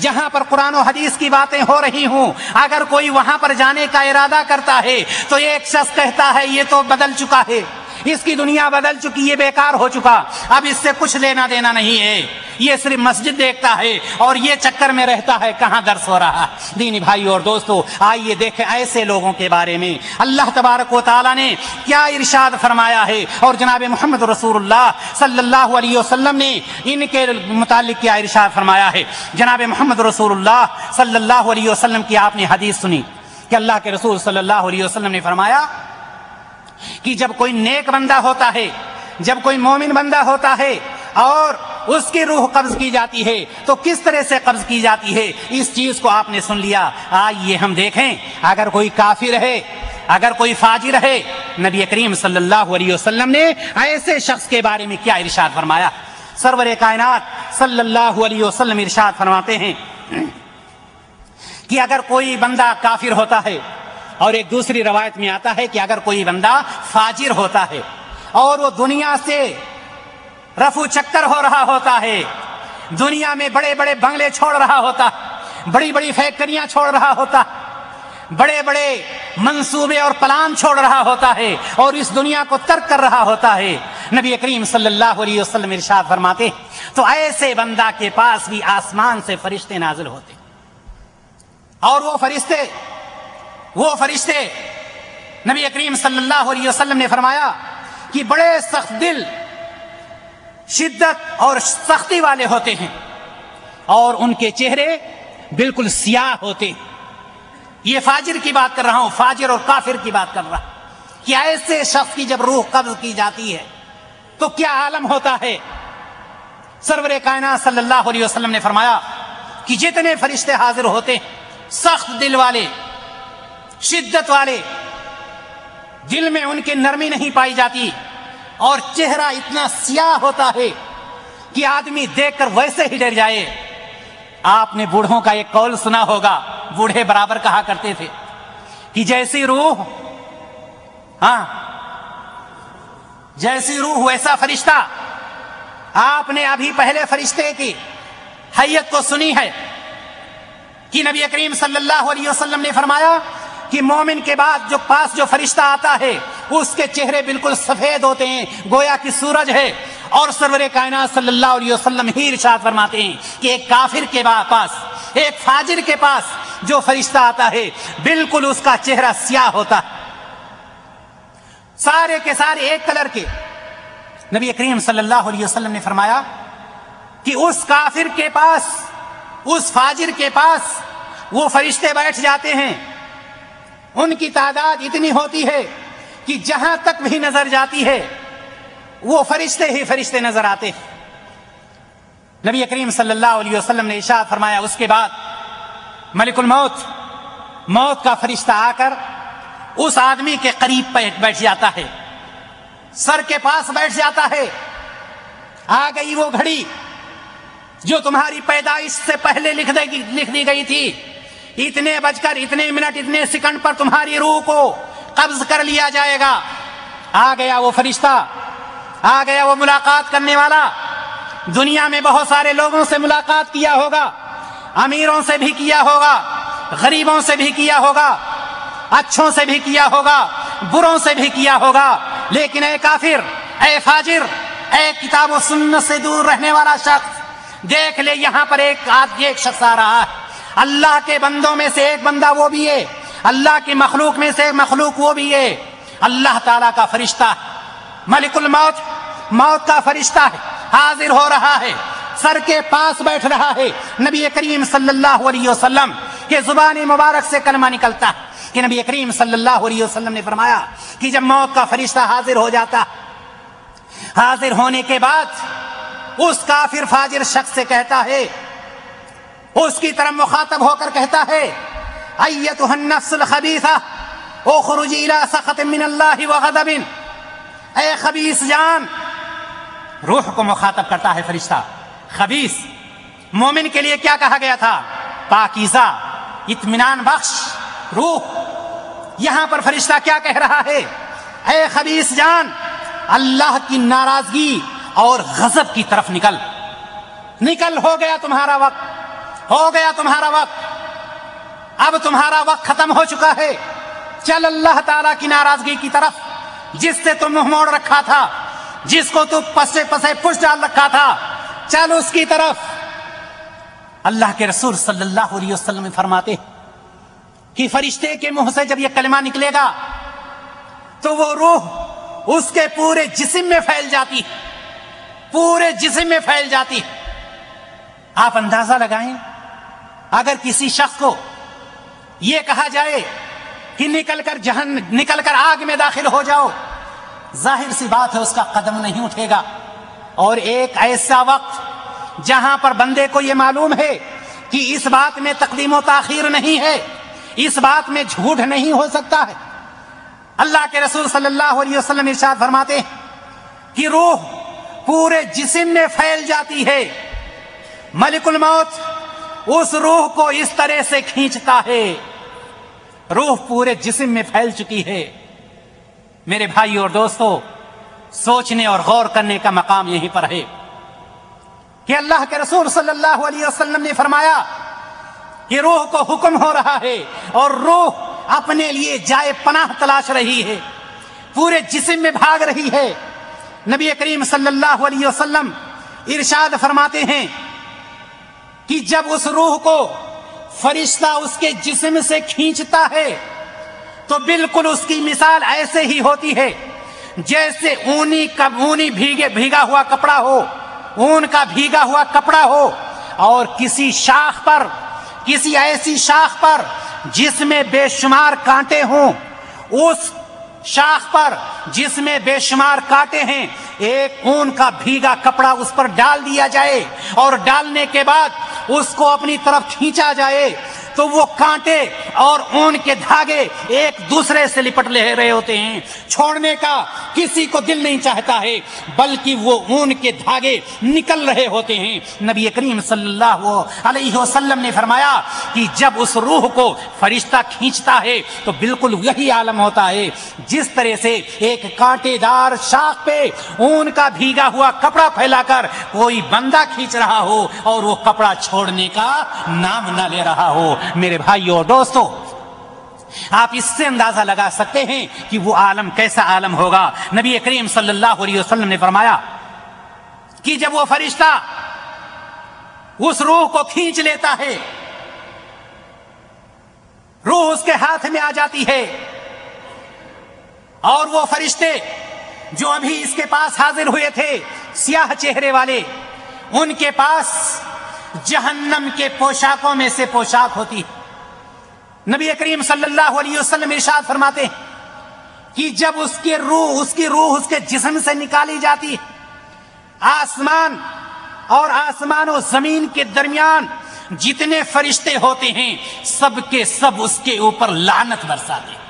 جہاں پر قرآن و حدیث کی باتیں ہو رہی ہوں، اگر کوئی وہاں پر جانے کا ارادہ کرتا ہے تو ایک شخص کہتا ہے یہ تو بدل چکا ہے، اس کی دنیا بدل چکی، یہ بیکار ہو چکا، اب اس سے کچھ لینا دینا نہیں ہے، یہ صرف مسجد دیکھتا ہے اور یہ چکر میں رہتا ہے کہاں درس ہو رہا ہے۔ دینی بھائی اور دوستو، آئیے دیکھیں ایسے لوگوں کے بارے میں اللہ تبارک و تعالیٰ نے کیا ارشاد فرمایا ہے اور جناب محمد رسول اللہ صلی اللہ علیہ وسلم نے ان کے متعلق کیا ارشاد فرمایا ہے۔ جناب محمد رسول اللہ صلی اللہ علیہ وسلم کی آپ نے حدیث سنی کہ اللہ کے رسول صلی اللہ علیہ وسلم نے فرمایا کہ جب کوئی نیک بندہ ہوتا ہے، جب کوئی مومن بندہ ہوتا ہے اور اس کی روح قبض کی جاتی ہے تو کس طرح سے قبض کی جاتی ہے، اس چیز کو آپ نے سن لیا۔ آئیے ہم دیکھیں اگر کوئی کافر ہے، اگر کوئی فاجر ہے، نبی کریم صلی اللہ علیہ وسلم نے ایسے شخص کے بارے میں کیا ارشاد فرمایا۔ سرور کائنات صلی اللہ علیہ وسلم ارشاد فرماتے ہیں کہ اگر کوئی بندہ کافر ہوتا ہے، اور ایک دوسری روایت میں آتا ہے کہ اگر کوئی بندہ فاجر ہوتا ہے اور وہ دنیا سے رفو چکر ہو رہا ہوتا ہے، دنیا میں بڑے بڑے بنگلے چھوڑ رہا ہوتا، بڑی بڑی فیکٹریاں چھوڑ رہا ہوتا، بڑے بڑے منصوبے اور پلان چھوڑ رہا ہوتا ہے اور اس دنیا کو ترک کر رہا ہوتا ہے، نبی کریم صلی اللہ علیہ وسلم ارشاد فرماتے تو ایسے بندہ کے پاس بھی آسمان سے فرشتے نازل ہوتے، اور وہ فرشتے نبی کریم صلی اللہ علیہ وسلم نے فرمایا کہ بڑے سخت دل، شدت اور سختی والے ہوتے ہیں اور ان کے چہرے بالکل سیاہ ہوتے ہیں۔ یہ فاجر کی بات کر رہا ہوں، فاجر اور کافر کی بات کر رہا ہوں کہ ایسے شخص کی جب روح قبض کی جاتی ہے تو کیا عالم ہوتا ہے۔ سرور کائنات صلی اللہ علیہ وسلم نے فرمایا کہ جتنے فرشتے حاضر ہوتے ہیں، سخت دل والے، شدت والے، دل میں ان کی نرمی نہیں پائی جاتی اور چہرہ اتنا سیاہ ہوتا ہے کہ آدمی دیکھ کر ویسے ہی ڈر جائے۔ آپ نے بوڑھوں کا ایک قول سنا ہوگا، بوڑھے برابر کہا کرتے تھے کہ جیسی روح جیسی روح ویسا فرشتہ۔ آپ نے ابھی پہلے فرشتے کی حیت کو سنی ہے کہ نبی کریم صلی اللہ علیہ وسلم نے فرمایا کہ مومن کے بعد جو پاس جو فرشتہ آتا ہے اس کے چہرے بالکل سفید ہوتے ہیں گویا کہ سورج ہے، اور سرور کائنات صلی اللہ علیہ وسلم ہی ارشاد فرماتے ہیں کہ ایک کافر کے پاس، ایک فاجر کے پاس جو فرشتہ آتا ہے بالکل اس کا چہرہ سیاہ ہوتا ہے، سارے کے سارے ایک کلر کے۔ نبی کریم صلی اللہ علیہ وسلم نے فرمایا کہ اس کافر کے پاس، اس فاجر کے پاس وہ فرشتے بیٹھ جاتے ہیں، ان کی تعداد اتنی ہوتی ہے کہ جہاں تک بھی نظر جاتی ہے وہ فرشتے ہی فرشتے نظر آتے ہیں۔ نبی کریم صلی اللہ علیہ وسلم نے ارشاد فرمایا اس کے بعد ملک الموت، موت کا فرشتہ آ کر اس آدمی کے قریب بیٹھ جاتا ہے، سر کے پاس بیٹھ جاتا ہے۔ آ گئی وہ گھڑی جو تمہاری پیدائش سے پہلے لکھ دی گئی تھی، اتنے بج کر اتنے منٹ اتنے سیکنڈ پر تمہاری روح کو قبض کر لیا جائے گا۔ آ گیا وہ فرشتہ، آ گیا وہ ملاقات کرنے والا۔ دنیا میں بہت سارے لوگوں سے ملاقات کیا ہوگا، امیروں سے بھی کیا ہوگا، غریبوں سے بھی کیا ہوگا، اچھوں سے بھی کیا ہوگا، بروں سے بھی کیا ہوگا، لیکن اے کافر، اے فاجر، اے کتاب و سنت سے دور رہنے والا شخص، دیکھ لے یہاں پر ایک شخص آ رہا ہے۔ اللہ کے بندوں میں سے ایک بندہ وہ بھی ہے، اللہ کی مخلوق میں سے ایک مخلوق وہ بھی ہے، اللہ تعالیٰ کا فرشتہ ملک الموت، موت کا فرشتہ ہے، حاضر ہو رہا ہے، سر کے پاس بیٹھ رہا ہے۔ نبی کریم صلی اللہ علیہ وسلم کے زبان مبارک سے کلمہ نکلتا ہے کہ نبی کریم صلی اللہ علیہ وسلم نے فرمایا کہ جب موت کا فرشتہ حاضر ہو جاتا، حاضر ہونے کے بعد اس کافر فاجر شخص سے کہتا ہے، اس کی طرف مخاطب ہو کر کہتا ہے، ایتھا النفس الخبیثہ اخرجی الی سخط من اللہ وغضب، اے خبیث جان، روح کو مخاطب کرتا ہے فرشتہ. خبیث مومن کے لیے کیا کہا گیا تھا؟ پاکیزہ، اطمینان بخش روح. یہاں پر فرشتہ کیا کہہ رہا ہے؟ اے خبیث جان، اللہ کی ناراضگی اور غضب کی طرف نکل. ہو گیا تمہارا وقت، ہو گیا تمہارا وقت، اب تمہارا وقت ختم ہو چکا ہے. چل اللہ تعالیٰ کی ناراضگی کی طرف، جس سے تم منہ موڑ رکھا تھا، جس کو تم پسے پش ڈال رکھا تھا، چل اس کی طرف. اللہ کے رسول صلی اللہ علیہ وسلم فرماتے کہ فرشتے کے منہ سے جب یہ کلمہ نکلے گا تو وہ روح اس کے پورے جسم میں پھیل جاتی، پورے جسم میں پھیل جاتی. آپ اندازہ لگائیں، اگر کسی شخص کو یہ کہا جائے کہ نکل کر آگ میں داخل ہو جاؤ، ظاہر سی بات ہے اس کا قدم نہیں اٹھے گا. اور ایک ایسا وقت جہاں پر بندے کو یہ معلوم ہے کہ اس بات میں تقدیم و تاخیر نہیں ہے، اس بات میں جھوٹ نہیں ہو سکتا ہے. اللہ کے رسول صلی اللہ علیہ وسلم ارشاد فرماتے ہیں کہ روح پورے جسم میں پھیل جاتی ہے. ملک الموت اس روح کو اس طرح سے کھینچتا ہے، روح پورے جسم میں پھیل چکی ہے. میرے بھائی اور دوستو، سوچنے اور غور کرنے کا مقام یہیں پر ہے کہ اللہ کے رسول صلی اللہ علیہ وسلم نے فرمایا کہ روح کو حکم ہو رہا ہے اور روح اپنے لیے جائے پناہ تلاش رہی ہے، پورے جسم میں بھاگ رہی ہے. نبی کریم صلی اللہ علیہ وسلم ارشاد فرماتے ہیں کہ جب اس روح کو فرشتہ اس کے جسم سے کھینچتا ہے تو بالکل اس کی مثال ایسے ہی ہوتی ہے جیسے اونی بھیگا ہوا کپڑا ہو، اون کا بھیگا ہوا کپڑا ہو، اور کسی ایسی شاخ پر جس میں بے شمار کانٹے ہوں، اس شاخ پر جس میں بے شمار کانٹے ہیں، ایک اون کا بھیگا کپڑا اس پر ڈال دیا جائے اور ڈالنے کے بعد اس کو اپنی طرف کھینچا جائے تو وہ کانٹے اور اون کے دھاگے ایک دوسرے سے لپٹ لے رہے ہوتے ہیں. چھوڑنے کا کسی کو دل نہیں چاہتا ہے، بلکہ وہ اون کے دھاگے نکل رہے ہوتے ہیں. نبی کریم صلی اللہ علیہ وسلم نے فرمایا کہ جب اس روح کو فرشتہ کھینچتا ہے تو بالکل یہی عالم ہوتا ہے جس طرح سے ایک کانٹے دار شاخ پہ اون کا بھیگا ہوا کپڑا پھیلا کر کوئی بندہ کھینچ رہا ہو اور وہ کپڑا چھوڑنے کا نام نہ لے رہا ہو. میرے بھائیو اور دوستو، آپ اس سے اندازہ لگا سکتے ہیں کہ وہ عالم کیسا عالم ہوگا. نبی کریم صلی اللہ علیہ وسلم نے فرمایا کہ جب وہ فرشتہ اس روح کو کھینچ لیتا ہے، روح اس کے ہاتھ میں آ جاتی ہے اور وہ فرشتے جو ابھی اس کے پاس حاضر ہوئے تھے سیاہ چہرے والے، ان کے پاس جہنم کے پوشاکوں میں سے پوشاک ہوتی ہے. نبی کریم صلی اللہ علیہ وسلم ارشاد فرماتے ہیں کہ جب اس کی روح اس کے جسم سے نکالی جاتی، آسمان و زمین کے درمیان جتنے فرشتے ہوتے ہیں سب کے سب اس کے اوپر لعنت برساتے ہیں،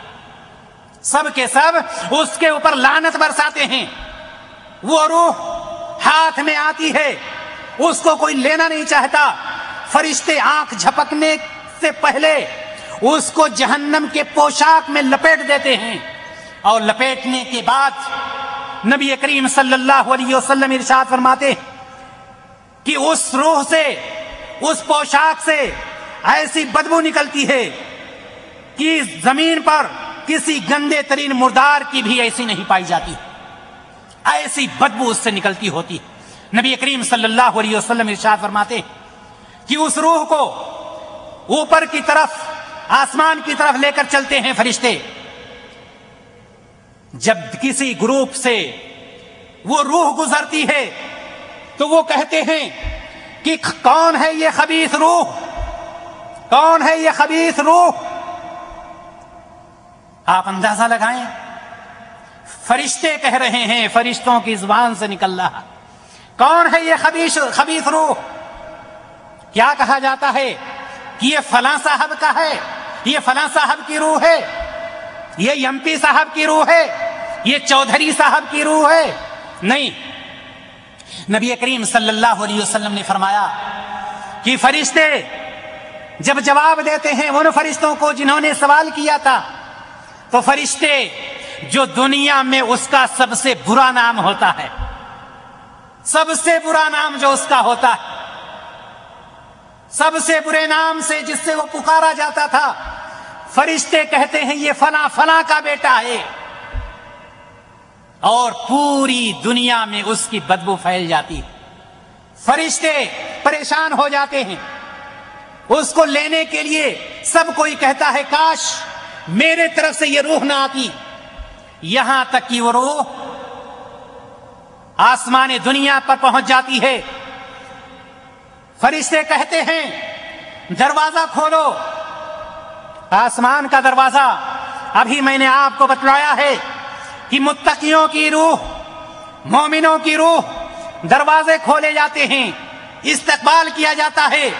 سب کے سب اس کے اوپر لعنت برساتے ہیں. وہ روح ہاتھ میں آتی ہے، اس کو کوئی لینا نہیں چاہتا. فرشتے آنکھ جھپکنے سے پہلے اس کو جہنم کے پوشاک میں لپیٹ دیتے ہیں اور لپیٹنے کے بعد نبی کریم صلی اللہ علیہ وسلم ارشاد فرماتے ہیں کہ اس روح سے، اس پوشاک سے ایسی بدبو نکلتی ہے کہ زمین پر کسی گندے ترین مردار کی بھی ایسی نہیں پائی جاتی، ایسی بدبو اس سے نکلتی ہوتی. نبی کریم صلی اللہ علیہ وسلم ارشاد فرماتے کہ اس روح کو اوپر کی طرف، آسمان کی طرف لے کر چلتے ہیں فرشتے. جب کسی گروپ سے وہ روح گزرتی ہے تو وہ کہتے ہیں کہ کون ہے یہ خبیث روح، کون ہے یہ خبیث روح. آپ اندازہ لگائیں، فرشتے کہہ رہے ہیں، فرشتوں کی زبان سے نکل رہا، کون ہے یہ خبیث روح. کیا کہا جاتا ہے کہ یہ فلاں صاحب کا ہے، یہ فلاں صاحب کی روح ہے، یہ ایم پی صاحب کی روح ہے، یہ چودھری صاحب کی روح ہے. نہیں، نبی کریم صلی اللہ علیہ وسلم نے فرمایا کہ فرشتے جب جواب دیتے ہیں ان فرشتوں کو جنہوں نے سوال کیا تھا، تو فرشتے جو دنیا میں اس کا سب سے برا نام ہوتا ہے، سب سے برا نام جو اس کا ہوتا ہے، سب سے برے نام سے جس سے وہ پکارا جاتا تھا، فرشتے کہتے ہیں یہ فلاں فلاں کا بیٹا ہے، اور پوری دنیا میں اس کی بدبو پھیل جاتی ہے۔ فرشتے پریشان ہو جاتے ہیں، اس کو لینے کے لیے سب کوئی کہتا ہے کاش میرے طرف سے یہ روح نہ آتی، یہاں تک کہ وہ روح آسمان دنیا پر پہنچ جاتی ہے۔ فرشتے کہتے ہیں دروازہ کھولو، آسمان کا دروازہ۔ ابھی میں نے آپ کو بتلایا ہے کہ متقیوں کی روح، مومنوں کی روح، دروازے کھولے جاتے ہیں، استقبال کیا جاتا ہے،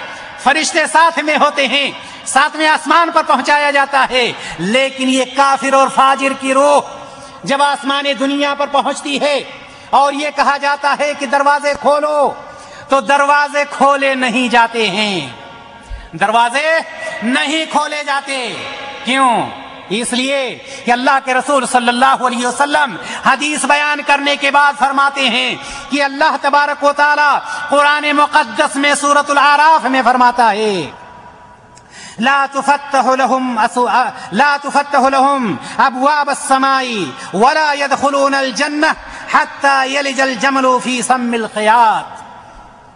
فرشتے ساتھ میں ہوتے ہیں، ساتویں آسمان پر پہنچایا جاتا ہے۔ لیکن یہ کافر اور فاجر کی روح جب آسمان دنیا پر پہنچتی ہے اور یہ کہا جاتا ہے کہ دروازے کھولو، تو دروازے کھولے نہیں جاتے ہیں، دروازے نہیں کھولے جاتے۔ کیوں؟ اس لیے کہ اللہ کے رسول صلی اللہ علیہ وسلم حدیث بیان کرنے کے بعد فرماتے ہیں کہ اللہ تبارک و تعالی قرآن مقدس میں سورۃ الاعراف میں فرماتا ہے لا تفتح لهم ابواب السماء ولا يدخلون الجنة حتى يلج الجمل في سم الخياط۔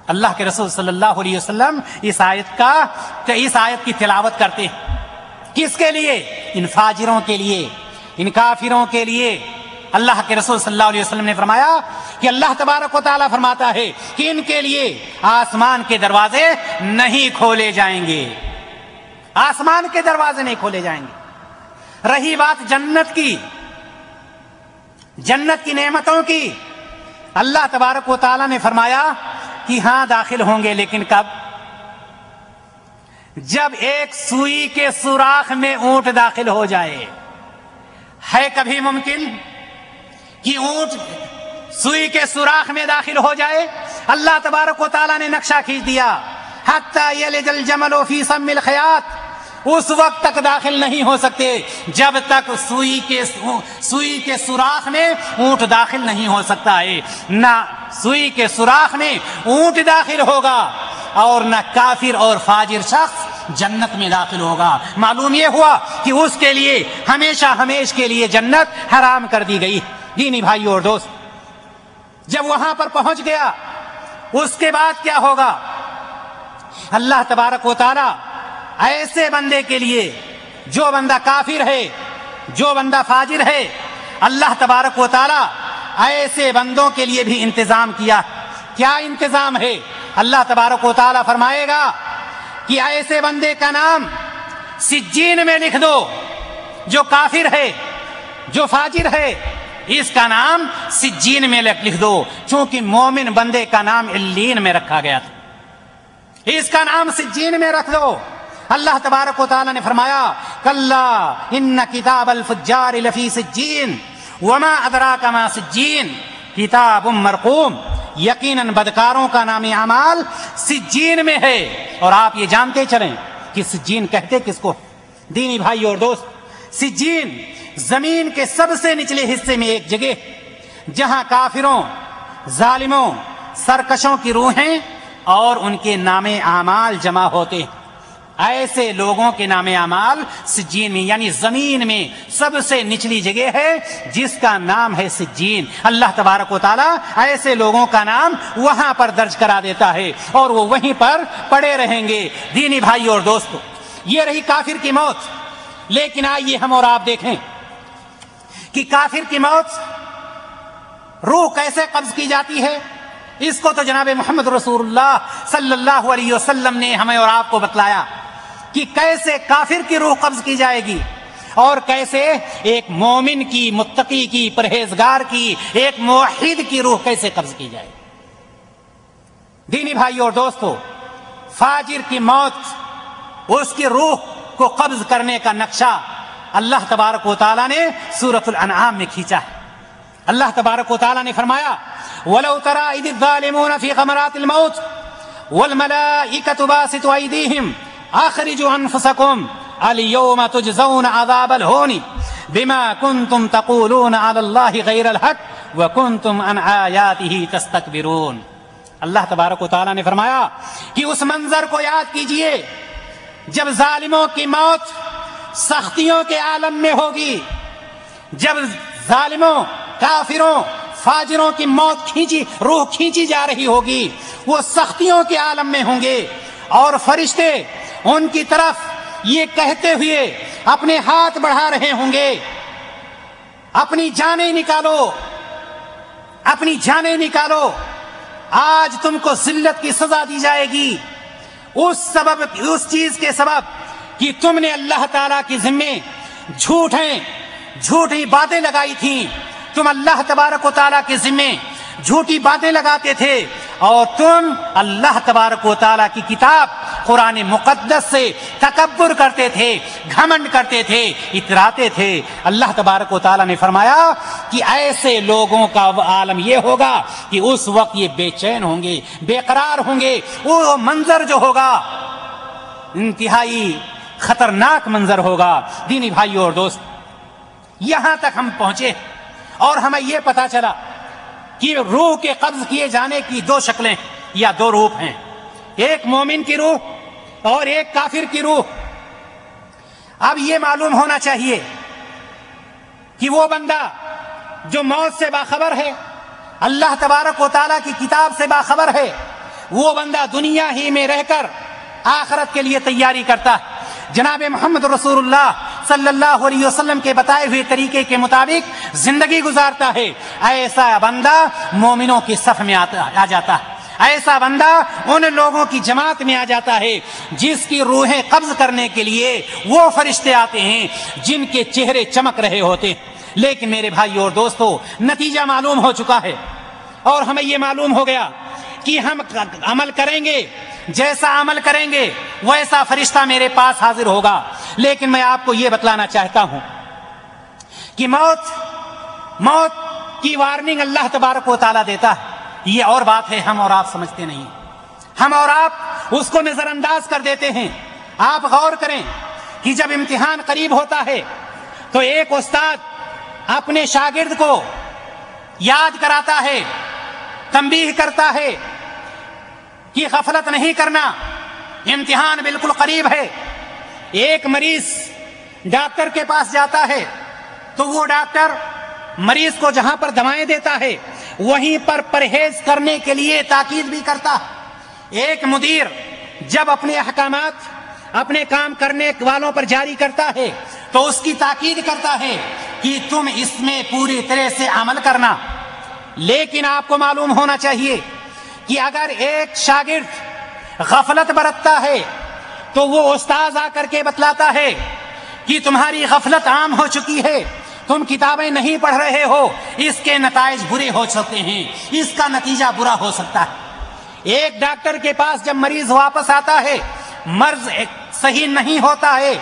اللہ کے رسول صلی اللہ علیہ وسلم اس آیت کی تلاوت کرتے ہیں، کس کے لیے؟ ان فاجروں کے لیے، ان کافروں کے لیے۔ اللہ کے رسول صلی اللہ علیہ وسلم نے فرمایا کہ اللہ تبارک و تعالیٰ فرماتا ہے کہ ان کے لیے آسمان کے دروازے نہیں کھولے جائیں گے، آسمان کے دروازے نہیں کھولے جائیں گے۔ رہی بات جنت کی، جنت کی نعمتوں کی، اللہ تبارک و تعالیٰ نے فرمایا کہ ہاں داخل ہوں گے، لیکن کب؟ جب ایک سوئی کے سوراخ میں اونٹ داخل ہو جائے۔ ہے کبھی ممکن کہ اونٹ سوئی کے سوراخ میں داخل ہو جائے؟ اللہ تبارک و تعالیٰ نے نقشہ کھینچ دیا حتی یلج الجمل فی سم الخیاط، اس وقت تک داخل نہیں ہو سکتے جب تک سوئی کے سوراخ میں اونٹ داخل نہیں ہو سکتا ہے۔ نہ سوئی کے سوراخ میں اونٹ داخل ہوگا اور نہ کافر اور فاجر شخص جنت میں داخل ہوگا۔ معلوم یہ ہوا کہ اس کے لیے ہمیشہ ہمیش کے لیے جنت حرام کر دی گئی۔ دینی بھائیو اور دوست، جب وہاں پر پہنچ گیا اس کے بعد کیا ہوگا؟ اللہ تبارک و تعالی ایسے بندے کے لیے، جو بندہ کافر ہے، جو بندہ فاجر ہے، اللہ تبارک و تعالی ایسے بندوں کے لیے بھی انتظام کیا۔ کیا انتظام ہے؟ اللہ تبارک و تعالی فرمائے گا کہ ایسے بندے کا نام سجین میں لکھ دو، جو کافر ہے، جو فاجر ہے، اس کا نام سجین میں لکھ دو، چونکہ مومن بندے کا نام علیین میں رکھا گیا تھا، اس کا نام سجین میں رکھ دو۔ اللہ تبارک و تعالی نے فرمایا کلا ان کتاب الفجار لفی سجین وما ادراک ما سجین کتاب مرقوم، یقیناً بدکاروں کا نام اعمال سجین میں ہے۔ اور آپ یہ جانتے چلیں کہ سجین کہتے کس کو؟ دینی بھائی اور دوست، سجین زمین کے سب سے نچلے حصے میں ایک جگہ جہاں کافروں، ظالموں، سرکشوں کی روحیں اور ان کے نام اعمال جمع ہوتے ہیں۔ ایسے لوگوں کے نام اعمال سجین میں، یعنی زمین میں سب سے نچلی جگہ ہے جس کا نام ہے سجین۔ اللہ تبارک و تعالیٰ ایسے لوگوں کا نام وہاں پر درج کرا دیتا ہے اور وہ وہیں پر پڑے رہیں گے۔ دینی بھائی اور دوستو، یہ رہی کافر کی موت۔ لیکن آئیے ہم اور آپ دیکھیں کہ کافر کی موت روح کیسے قبض کی جاتی ہے۔ اس کو تو جناب محمد رسول اللہ صلی اللہ علیہ وسلم نے ہمیں اور آپ کو بتلایا کہ کیسے کافر کی روح قبض کی جائے گی اور کیسے ایک مومن کی، متقی کی، پرہیزگار کی، ایک موحد کی روح کیسے قبض کی جائے گی۔ دینی بھائی اور دوستو، فاجر کی موت، اس کی روح کو قبض کرنے کا نقشہ اللہ تبارک و تعالیٰ نے سورۃ الانعام میں کھینچا ہے۔ اللہ تبارک و تعالیٰ نے فرمایا ولو ترى إذ الظالمون في غمرات الموت والملائكة باسطوا أيديهم أخرجوا أنفسكم اليوم تجزون عذاب الهون بما كنتم تقولون على الله غير الحق وكنتم عن آياته تستكبرون. اللہ تبارک و تعالیٰ نے فرمایا کہ اس منظر کو یاد کیجئے جب ظالموں کی موت سختیوں کے عالم میں ہوگی، جب ظالموں، کافروں، فاجروں کی موت روح کھینچی جا رہی ہوگی، وہ سختیوں کے عالم میں ہوں گے اور فرشتے ان کی طرف یہ کہتے ہوئے اپنے ہاتھ بڑھا رہے ہوں گے، اپنی جانیں نکالو، اپنی جانیں نکالو، آج تم کو ذلت کی سزا دی جائے گی اس چیز کے سبب کہ تم نے اللہ تعالیٰ کی ذمے جھوٹی باتیں لگائی تھیں، تم اللہ تبارک و تعالیٰ کے ذمے جھوٹی باتیں لگاتے تھے اور تم اللہ تبارک و تعالیٰ کی کتاب قرآن مقدس سے تکبر کرتے تھے، گھمنڈ کرتے تھے، اتراتے تھے۔ اللہ تبارک و تعالیٰ نے فرمایا کہ ایسے لوگوں کا عالم یہ ہوگا کہ اس وقت یہ بے چین ہوں گے، بے قرار ہوں گے، وہ منظر جو ہوگا انتہائی خطرناک منظر ہوگا۔ دینی بھائیو اور دوست، یہاں تک ہم پہنچے اور ہمیں یہ پتا چلا کہ روح کے قبض کیے جانے کی دو شکلیں یا دو روپ ہیں، ایک مومن کی روح اور ایک کافر کی روح۔ اب یہ معلوم ہونا چاہیے کہ وہ بندہ جو موت سے باخبر ہے، اللہ تبارک و تعالیٰ کی کتاب سے باخبر ہے، وہ بندہ دنیا ہی میں رہ کر آخرت کے لیے تیاری کرتا ہے، جناب محمد رسول اللہ صلی اللہ علیہ وسلم کے بتائے ہوئے طریقے کے مطابق زندگی گزارتا ہے، ایسا بندہ مومنوں کی صف میں آ جاتا ہے، ایسا بندہ ان لوگوں کی جماعت میں آ جاتا ہے جس کی روحیں قبض کرنے کے لیے وہ فرشتے آتے ہیں جن کے چہرے چمک رہے ہوتے ہیں۔ لیکن میرے بھائیو اور دوستو، نتیجہ معلوم ہو چکا ہے اور ہمیں یہ معلوم ہو گیا کہ ہم عمل کریں گے، جیسا عمل کریں گے ویسا فرشتہ میرے پاس حاضر ہوگا۔ لیکن میں آپ کو یہ بتلانا چاہتا ہوں کہ موت کی وارننگ اللہ تبارک و تعالیٰ دیتا ہے، یہ اور بات ہے، ہم اور آپ سمجھتے نہیں، ہم اور آپ اس کو نظر انداز کر دیتے ہیں۔ آپ غور کریں کہ جب امتحان قریب ہوتا ہے تو ایک استاد اپنے شاگرد کو یاد کراتا ہے، تنبیہ کرتا ہے کہ غفلت نہیں کرنا، امتحان بالکل قریب ہے۔ ایک مریض ڈاکٹر کے پاس جاتا ہے تو وہ ڈاکٹر مریض کو جہاں پر دوائیں دیتا ہے وہیں پر پرہیز کرنے کے لیے تاکید بھی کرتا ہے۔ ایک مدیر جب اپنے احکامات اپنے کام کرنے والوں پر جاری کرتا ہے تو اس کی تاکید کرتا ہے کہ تم اس میں پوری طرح سے عمل کرنا۔ لیکن آپ کو معلوم ہونا چاہیے کہ اگر ایک شاگرد غفلت برتتا ہے تو وہ استاد آ کر کے بتلاتا ہے کہ تمہاری غفلت عام ہو چکی ہے، تم کتابیں نہیں پڑھ رہے ہو، اس کے نتائج برے ہو سکتے ہیں، اس کا نتیجہ برا ہو سکتا ہے۔ ایک ڈاکٹر کے پاس جب مریض واپس آتا ہے، مرض صحیح نہیں ہوتا ہے،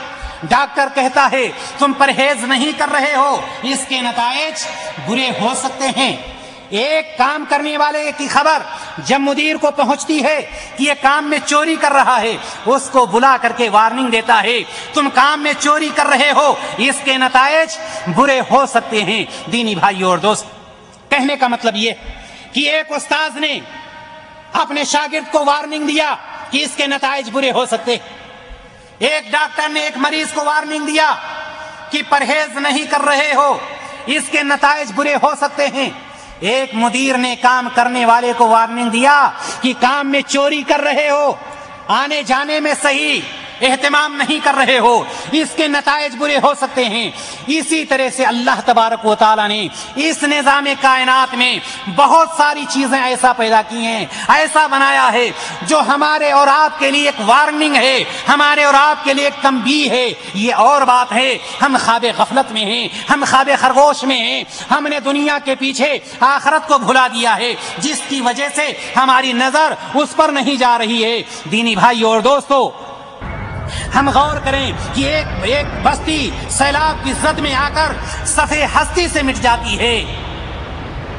ڈاکٹر کہتا ہے تم پرہیز نہیں کر رہے ہو، اس کے نتائج برے ہو سکتے ہیں۔ ایک کام کرنے والے کی خبر جب مدیر کو پہنچتی ہے کہ یہ کام میں چوری کر رہا ہے، اس کو بلا کر کے وارننگ دیتا ہے تم کام میں چوری کر رہے ہو، اس کے نتائج برے ہو سکتے ہیں۔ دینی بھائیو اور دوست، کہنے کا مطلب یہ کہ ایک استاد نے اپنے شاگرد کو وارننگ دیا کہ اس کے نتائج برے ہو سکتے، ایک ڈاکٹر نے ایک مریض کو وارننگ دیا کہ پرہیز نہیں کر رہے ہو، اس کے نتائج برے ہو سکتے ہیں۔ ایک مدیر نے کام کرنے والے کو وارننگ دیا کہ کام میں چوری کر رہے ہو، آنے جانے میں صحیح اہتمام نہیں کر رہے ہو، اس کے نتائج برے ہو سکتے ہیں۔ اسی طرح سے اللہ تبارک و تعالیٰ نے اس نظام کائنات میں بہت ساری چیزیں ایسا پیدا کی ہیں، ایسا بنایا ہے جو ہمارے اور آپ کے لیے ایک وارننگ ہے، ہمارے اور آپ کے لیے ایک تنبیہ ہے۔ یہ اور بات ہے، ہم خواب غفلت میں ہیں، ہم خواب خرگوش میں ہیں، ہم نے دنیا کے پیچھے آخرت کو بھلا دیا ہے جس کی وجہ سے ہماری نظر اس پر نہیں جا رہی ہے۔ دینی بھائیو اور دوستو، ہم غور کریں کہ ایک بستی سیلاب کی زد میں آ کر صفحے ہستی سے مٹ جاتی ہے۔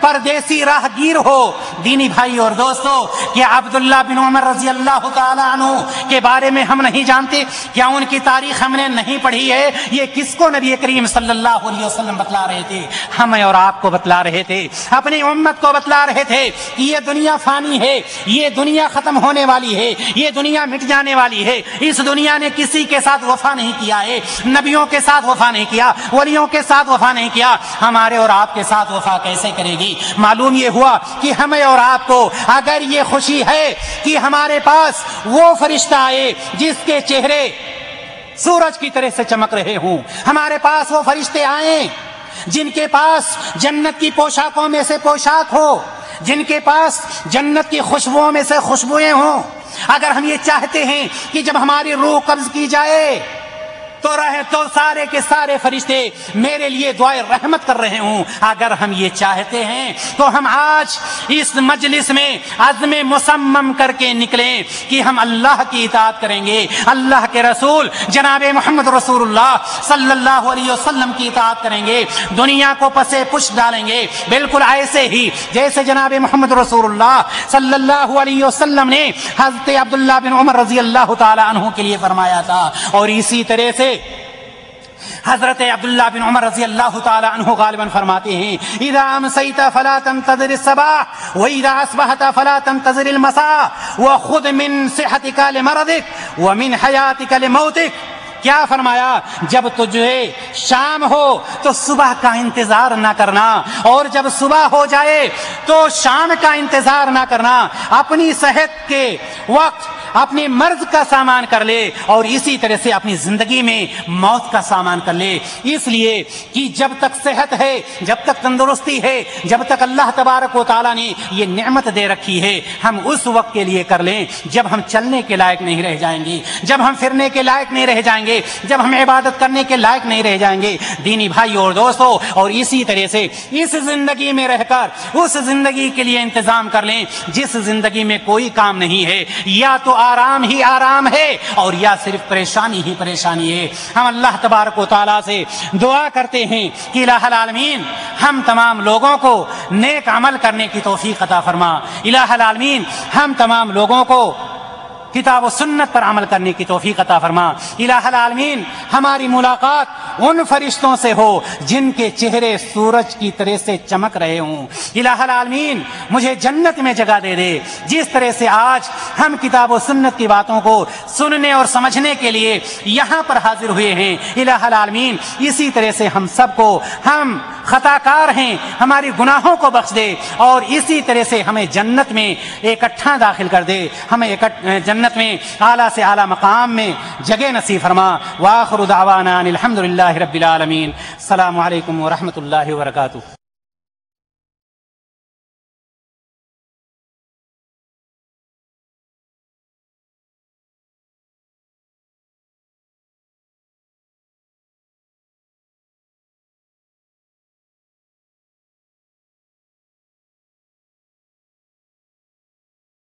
پردیسی راہگیر ہو۔ دینی بھائی اور دوستو، کیا عبداللہ بن عمر رضی اللہ تعالیٰ عنہ کے بارے میں ہم نہیں جانتے؟ کیا ان کی تاریخ ہم نے نہیں پڑھی ہے؟ یہ کس کو نبی کریم صلی اللہ علیہ وسلم بتلا رہے تھے؟ ہمیں اور آپ کو بتلا رہے تھے، اپنی امت کو بتلا رہے تھے کہ یہ دنیا فانی ہے، یہ دنیا ختم ہونے والی ہے، یہ دنیا مٹ جانے والی ہے۔ اس دنیا نے کسی کے ساتھ وفا نہیں کیا ہے، نبیوں کے ساتھ وفا نہیں کیا، ولیوں کے ساتھ وفا نہیں کیا، ہمارے اور آپ کے ساتھ وفا کیسے کرے گی؟ معلوم یہ ہوا کہ ہمیں اور آپ کو اگر یہ خوشی ہے کہ ہمارے پاس وہ فرشتہ آئے جس کے چہرے سورج کی طرح سے چمک رہے ہوں، ہمارے پاس وہ فرشتے آئیں جن کے پاس جنت کی پوشاکوں میں سے پوشاک ہو، جن کے پاس جنت کی خوشبوؤں میں سے خوشبوئیں ہوں، اگر ہم یہ چاہتے ہیں کہ جب ہماری روح قبض کی جائے تو سارے کے سارے فرشتے میرے لیے دعائے رحمت کر رہے ہوں، اگر ہم یہ چاہتے ہیں تو ہم آج اس مجلس میں عزم مصمم کر کے نکلیں کہ ہم اللہ کی اطاعت کریں گے، اللہ کے رسول جناب محمد رسول اللہ صلی اللہ علیہ وسلم کی اطاعت کریں گے، دنیا کو پسے پش ڈالیں گے، بالکل ایسے ہی جیسے جناب محمد رسول اللہ صلی اللہ علیہ وسلم نے حضرت عبداللہ بن عمر رضی اللہ تعالی عنہ کے لیے فرمایا تھا۔ اور اسی طرح سے حضرت عبداللہ بن عمر رضی اللہ تعالی عنہ غالباً فرماتے ہیں اذا امسیت فلا تنتظر الصباح واذا اصبحت فلا تنتظر المساء وخذ من صحتك لمرضك ومن حیاتك لموتك۔ کیا فرمایا؟ جب تجھے شام ہو تو صبح کا انتظار نہ کرنا، اور جب صبح ہو جائے تو شام کا انتظار نہ کرنا، اپنی صحت کے وقت اپنی مرض کا سامان کر لے، اور اسی طرح سے اپنی زندگی میں موت کا سامان کر لے، اس لیے کہ جب تک صحت ہے، جب تک تندرستی ہے، جب تک اللہ تبارک و تعالیٰ نے یہ نعمت دے رکھی ہے، ہم اس وقت کے لیے کر لیں جب ہم چلنے کے لائق نہیں رہ جائیں گے، جب ہم پھرنے کے لائق نہیں رہ جائیں گے، جب ہم عبادت کرنے کے لائق نہیں رہ جائیں گے۔ دینی بھائی اور دوستو، اور اسی طرح سے اس زندگی میں رہ کر اس زندگی کے لیے انتظام کر لیں جس زندگی میں کوئی کام نہیں ہے، یا تو آرام ہی آرام ہے اور یا صرف پریشانی ہی پریشانی ہے۔ ہم اللہ تبارک و تعالیٰ سے دعا کرتے ہیں کہ الہ العالمین ہم تمام لوگوں کو نیک عمل کرنے کی توفیق عطا فرما، الہ العالمین ہم تمام لوگوں کو کتاب و سنت پر عمل کرنے کی توفیق عطا فرما، الہ العالمین ہماری ملاقات ان فرشتوں سے ہو جن کے چہرے سورج کی طرح سے چمک رہے ہوں، الہ العالمین مجھے جنت میں جگہ دے دے جس طرح سے آج ہم کتاب و سنت کی باتوں کو سننے اور سمجھنے کے لیے یہاں پر حاضر ہوئے ہیں، الہ العالمین اسی طرح سے ہم سب کو، ہم خطا کار ہیں، ہماری گناہوں کو بخش دے، اور اسی طرح سے ہمیں جنت میں اکٹھا داخل کر دے، ہمیں جنت میں اعلیٰ سے اعلیٰ مقام میں جگہ نصیب فرما۔ وآخر دعوانا الحمدللہ رب العالمین۔ السلام علیکم ورحمۃ اللہ وبرکاتہ۔